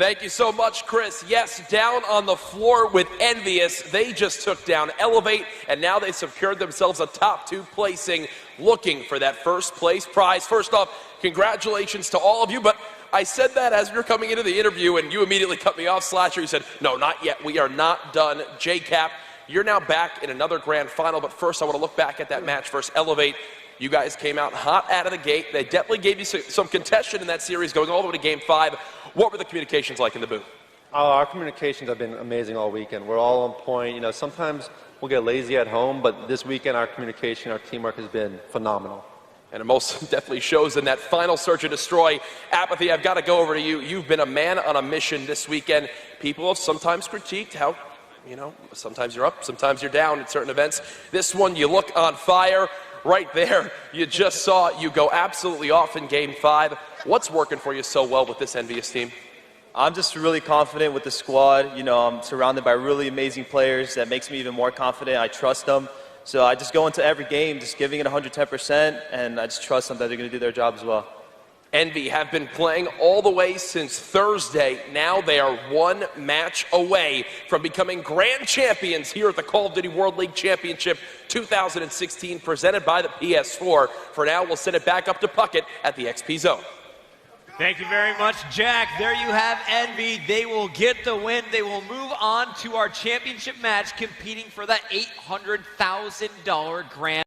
Thank you so much, Chris. Yes, down on the floor with Envyus. They just took down Elevate, and now they secured themselves a top 2 placing, looking for that first place prize. First off, congratulations to all of you, but I said that as we were coming into the interview, and you immediately cut me off, Slasher. You said, no, not yet. We are not done. JCap, you're now back in another grand final, but first I want to look back at that match versus Elevate. You guys came out hot out of the gate. They definitely gave you some contention in that series going all the way to Game 5. What were the communications like in the booth? Our communications have been amazing all weekend. We're all on point. You know, sometimes we'll get lazy at home, but this weekend our communication, our teamwork has been phenomenal. And it most definitely shows in that final search and destroy. Apathy, I've got to go over to you. You've been a man on a mission this weekend. People have sometimes critiqued how, you know, sometimes you're up, sometimes you're down at certain events. This one, you look on fire. Right there, you just saw you go absolutely off in Game 5. What's working for you so well with this Envyus team? I'm just really confident with the squad. You know, I'm surrounded by really amazing players. That makes me even more confident. I trust them. So I just go into every game just giving it 110%, and I just trust them that they're going to do their job as well. Envy have been playing all the way since Thursday. Now they are 1 match away from becoming grand champions here at the Call of Duty World League Championship 2016, presented by the PS4. For now, we'll send it back up to Puckett at the XP Zone. Thank you very much, Jack. There you have Envy. They will get the win. They will move on to our championship match, competing for that $800,000 grand.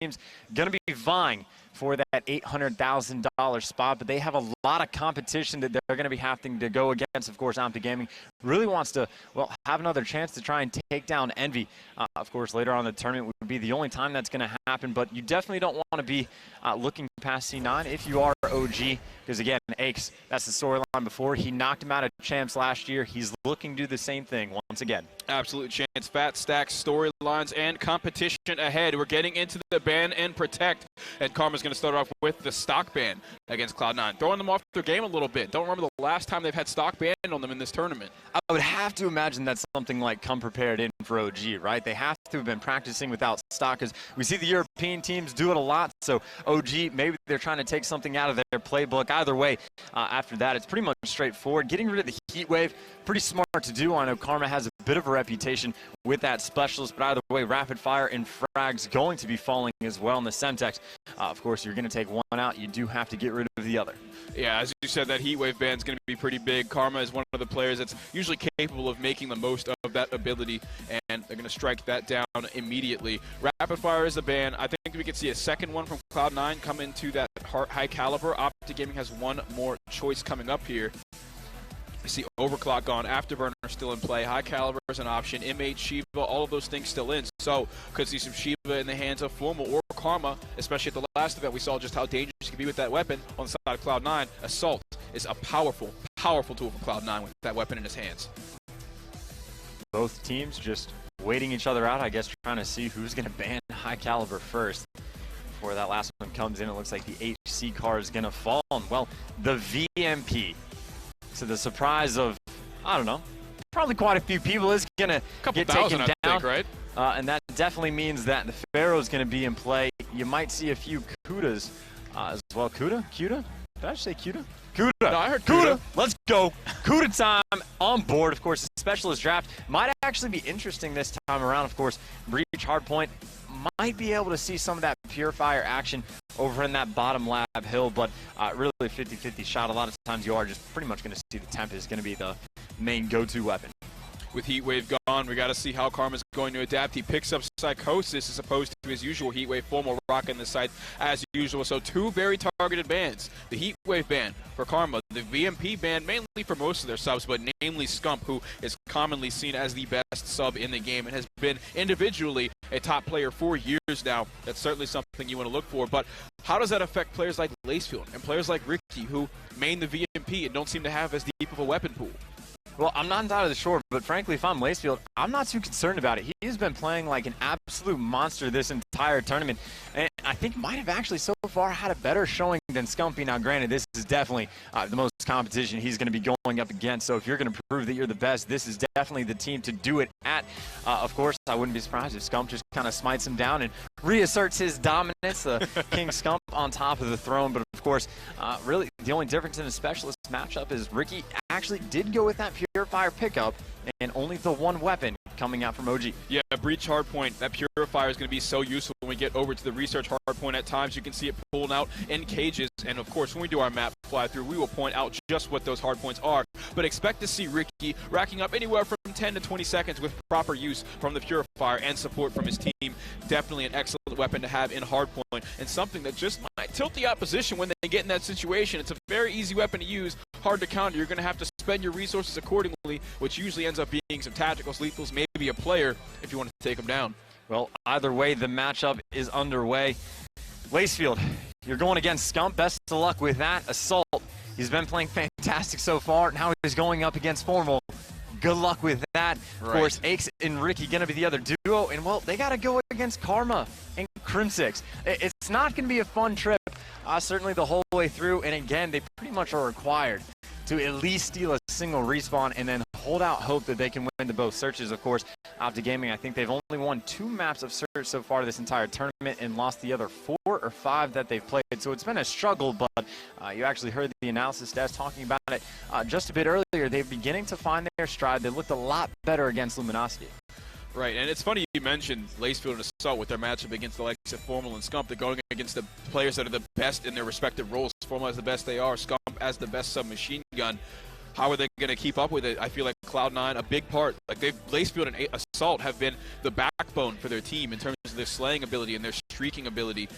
teams going to be vying for that $800,000 spot, but they have a lot of competition that they're going to be having to go against. Of course, Optic Gaming really wants to, well, have another chance to try and take down Envy. Of course, later on in the tournament would be the only time that's going to happen, but you definitely don't want to be looking past C9 if you are OG, because again, Aches, that's the storyline before. He knocked him out of champs last year. He's looking to do the same thing once again. Absolute chance, fat stacks, storylines, and competition ahead. We're getting into the ban and protect, and Karma's going to start off with the stock ban against Cloud9, throwing them off their game a little bit. Don't remember the last time they've had stock banned on them in this tournament. I would have to imagine that's something like come prepared in for OG, right? They have to have been practicing without stock, because we see the European teams do it a lot, so OG, maybe they're trying to take something out of their playbook. Either way, after that, it's pretty much straightforward. Getting rid of the heat wave, pretty smart to do. I know Karma has a bit of a reputation with that specialist, but either way, rapid fire and frags going to be falling as well in the Semtex. Of course, you're going to take one out. You do have to get rid of the other. Yeah, as you said, that heat wave ban is going to be pretty big. Karma is one of the players that's usually capable of making the most of that ability, and they're going to strike that down immediately. Rapid fire is a ban. I think we could see a second one from Cloud9 come into that high caliber. Optic Gaming has one more choice coming up here. We see Overclock gone, Afterburner still in play, High Caliber is an option, M8, Shiva, all of those things still in. So, could see some Shiva in the hands of Formal or Karma, especially at the last event. We saw just how dangerous he could be with that weapon on the side of Cloud9. Assault is a powerful, powerful tool for Cloud9 with that weapon in his hands. Both teams just waiting each other out, I guess, trying to see who's going to ban High Caliber first. Before that last one comes in, it looks like the HC car is going to fall. Well, the VMP, to the surprise of, I don't know, probably quite a few people, is going to get taken down. I think, right? And that definitely means that the Pharaoh is going to be in play. You might see a few Kudas as well. Kuda? Did I say Kuda? Kuda. No, I heard Kuda. Let's go. Kuda time on board. Of course, the specialist draft might actually be interesting this time around. Of course, Breach Hardpoint might be able to see some of that Purifier action over in that bottom lab hill, but really 50-50 shot. A lot of times you are just pretty much going to see the Temp is going to be the main go-to weapon. With Heat Wave gone, we got to see how Karma's going to adapt. He picks up Psychosis as opposed to his usual Heat Wave, Formal rocking the site as usual. So two very targeted bans. The Heat Wave ban for Karma, the VMP ban mainly for most of their subs, but namely Scump, who is commonly seen as the best sub in the game and has been individually a top player for years now. That's certainly something you want to look for. But how does that affect players like Lacefield and players like Ricky, who main the VMP and don't seem to have as deep of a weapon pool? Well, I'm not entirely sure, but frankly, if I'm Lacefield, I'm not too concerned about it. He has been playing like an absolute monster this entire tournament, and I think might have actually so far had a better showing than Scumpy. Now, granted, this is definitely the most competition he's going to be going up against, so if you're going to prove that you're the best, this is definitely the team to do it at. Of course, I wouldn't be surprised if Scump just kind of smites him down and reasserts his dominance, King Scump on top of the throne. But of course, really the only difference in a specialist matchup is Ricky actually did go with that Purifier pickup and only the one weapon coming out from OG. Yeah, Breach Hardpoint, that Purifier is going to be so useful when we get over to the Research Hardpoint. At times you can see it pulling out in cages, and of course when we do our map fly through, we will point out just what those hardpoints are. But expect to see Ricky racking up anywhere from 10 to 20 seconds with proper use from the Purifier and support from his team. Definitely an excellent weapon to have in Hardpoint, and something that just might tilt the opposition when they get in that situation. It's a very easy weapon to use, hard to counter. You're going to have to spend your resources accordingly, which usually ends up being some tacticals, lethals, maybe a player if you want to take them down. Well, either way, the matchup is underway. Lacefield, you're going against Scump. Best of luck with that. Assault, he's been playing fantastic so far. Now he's going up against Formal. Good luck with that. Right. Of course, Aches and Ricky going to be the other duo. And, well, they got to go against Karma and Crimsix. It's not going to be a fun trip, certainly the whole way through. And, again, they pretty much are required to at least steal a single respawn and then hold out hope that they can win the both searches. Of course, Optic Gaming, I think they've only won 2 maps of search so far this entire tournament and lost the other 4 or 5 that they've played. So it's been a struggle, but you actually heard the analysis devs talking about it just a bit earlier. They're beginning to find their stride. They looked a lot better against Luminosity. Right, and it's funny you mentioned Lacefield and Assault with their matchup against the likes of Formal and Scump. They're going against the players that are the best in their respective roles. Formal as the best they are, Scump as the best submachine gun. how are they going to keep up with it? I feel like Cloud9, a big part, like Lacefield and Assault have been the backbone for their team in terms of their slaying ability and their streaking ability.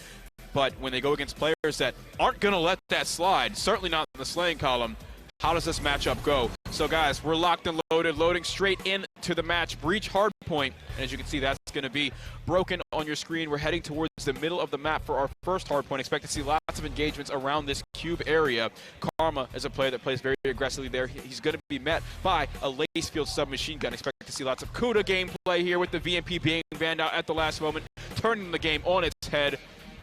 But when they go against players that aren't going to let that slide, certainly not in the slaying column, how does this matchup go? So guys, we're locked and loaded, loading straight into the match. Breach hardpoint, and as you can see, that's going to be broken on your screen. We're heading towards the middle of the map for our first hardpoint. Expect to see lots of engagements around this cube area. Karma is a player that plays very aggressively there. He's going to be met by a Lacefield submachine gun. Expect to see lots of CUDA gameplay here with the VMP being banned out at the last moment, turning the game on its head.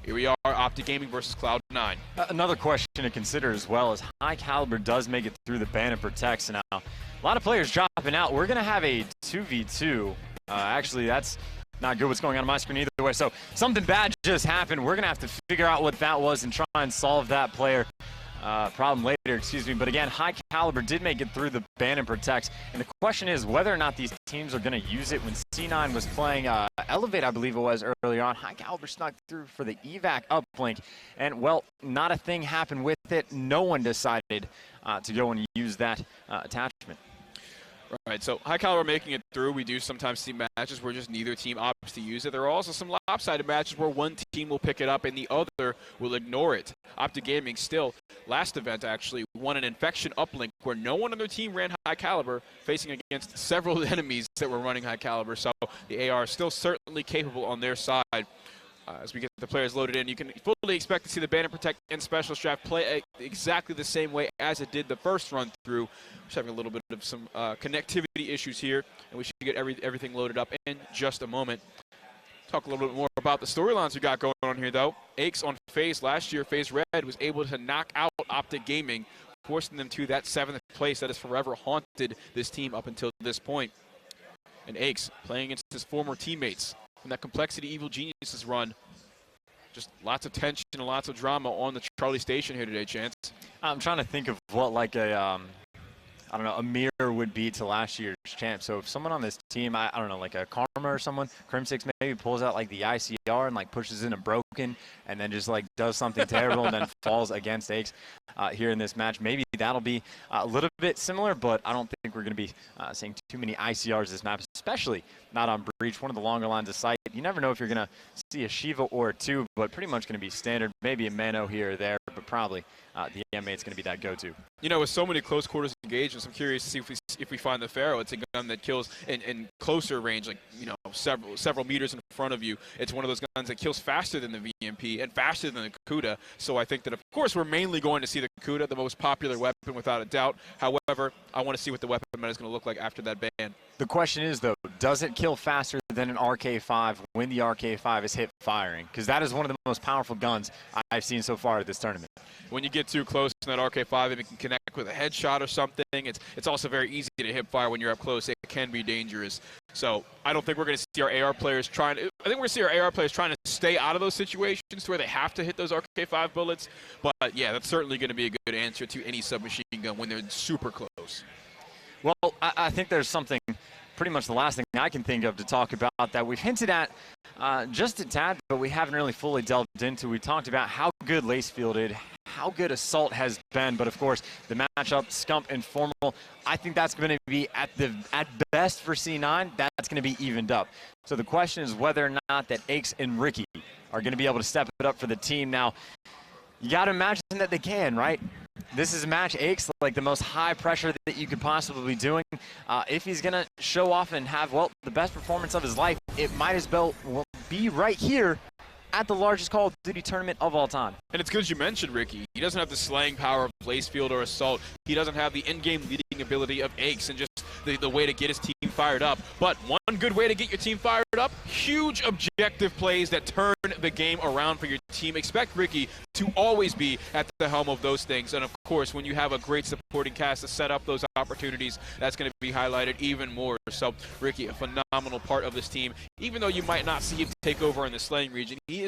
Here we are, Optic Gaming versus Cloud9. Another question to consider as well is High Caliber does make it through the ban and protects now. A lot of players dropping out. We're going to have a 2v2. Actually, that's not good what's going on my screen either way. So something bad just happened. We're going to have to figure out what that was and try and solve that player problem later, excuse me. But again, High Caliber did make it through the ban and protects. And the question is whether or not these teams are going to use it. When C9 was playing Elevate, I believe it was earlier on, High Caliber snuck through for the evac uplink. And, well, not a thing happened with it. No one decided to go and use that attachment. Right, so High Caliber making it through. We do sometimes see matches where just neither team opts to use it. There are also some lopsided matches where one team will pick it up and the other will ignore it. Optic Gaming still, last event actually, won an infection uplink where no one on their team ran High Caliber, facing against several enemies that were running High Caliber. So the AR is still certainly capable on their side. As we get the players loaded in, you can fully expect to see the Ban and Protect and Special Draft play exactly the same way as it did the first run through. Just having a little bit of some connectivity issues here, and we should get everything loaded up in just a moment. Talk a little bit more about the storylines we got going on here, though. Aches on FaZe last year, FaZe Red was able to knock out Optic Gaming, forcing them to that 7th place that has forever haunted this team up until this point. And Aches playing against his former teammates from that Complexity Evil Geniuses run. Just lots of tension and lots of drama on the Charlie Station here today, Chance. I'm trying to think of what like a I don't know, a mirror would be to last year's champ. So if someone on this team, I don't know, like a Karma or someone, Crim6 maybe pulls out like the ICR and like pushes in a broken and then just like does something terrible and then falls against Aches here in this match. Maybe that'll be a little bit similar, but I don't think we're going to be seeing too many ICRs this map, especially not on Breach, one of the longer lines of sight. You never know if you're going to see a Shiva or a 2, but pretty much going to be standard, maybe a Mano here or there, but probably the M8's going to be that go-to. You know, with so many close quarters engagements, I'm curious to see if we find the Pharaoh. It's a gun that kills in closer range, like, you know, several meters in front of you. It's one of those guns that kills faster than the VMP and faster than the CUDA. So I think that, of course, we're mainly going to see the CUDA, the most popular weapon without a doubt. However, I want to see what the weapon meta is going to look like after that ban. The question is, though, does it kill faster than an RK5 when the RK5 is hip firing? Because that is one of the most powerful guns I've seen so far at this tournament. When you get too close to that RK5, if it can connect with a headshot or something, it's also very easy to hip fire when you're up close. It can be dangerous. So I don't think we're going to see our AR players trying to – I think we're going to see our AR players trying to stay out of those situations where they have to hit those RK5 bullets. But, yeah, that's certainly going to be a good answer to any submachine gun when they're super close. Well, I think there's something – pretty much the last thing I can think of to talk about that we've hinted at just a tad, but we haven't really fully delved into. We talked about how good Lacefield did, how good Assault has been, but of course the matchup, Scump and Formal, I think that's going to be at best for C9, that's going to be evened up. So the question is whether or not that Aches and Ricky are going to be able to step it up for the team. Now, you got to imagine that they can, right? This is a match, Aches, like the most high pressure that you could possibly be doing. If he's going to show off and have, well, the best performance of his life, it might as well be right here at the largest Call of Duty tournament of all time. And it's good you mentioned Ricky. He doesn't have the slaying power of Lacefield or Assault. He doesn't have the in-game leading ability of Aches and just the way to get his team fired up. But one good way to get your team fired up, huge objective plays that turn the game around for your team. Expect Ricky to always be at the helm of those things. And of course, when you have a great supporting cast to set up those opportunities, that's going to be highlighted even more. So Ricky, a phenomenal part of this team. Even though you might not see him take over in the slaying region, he is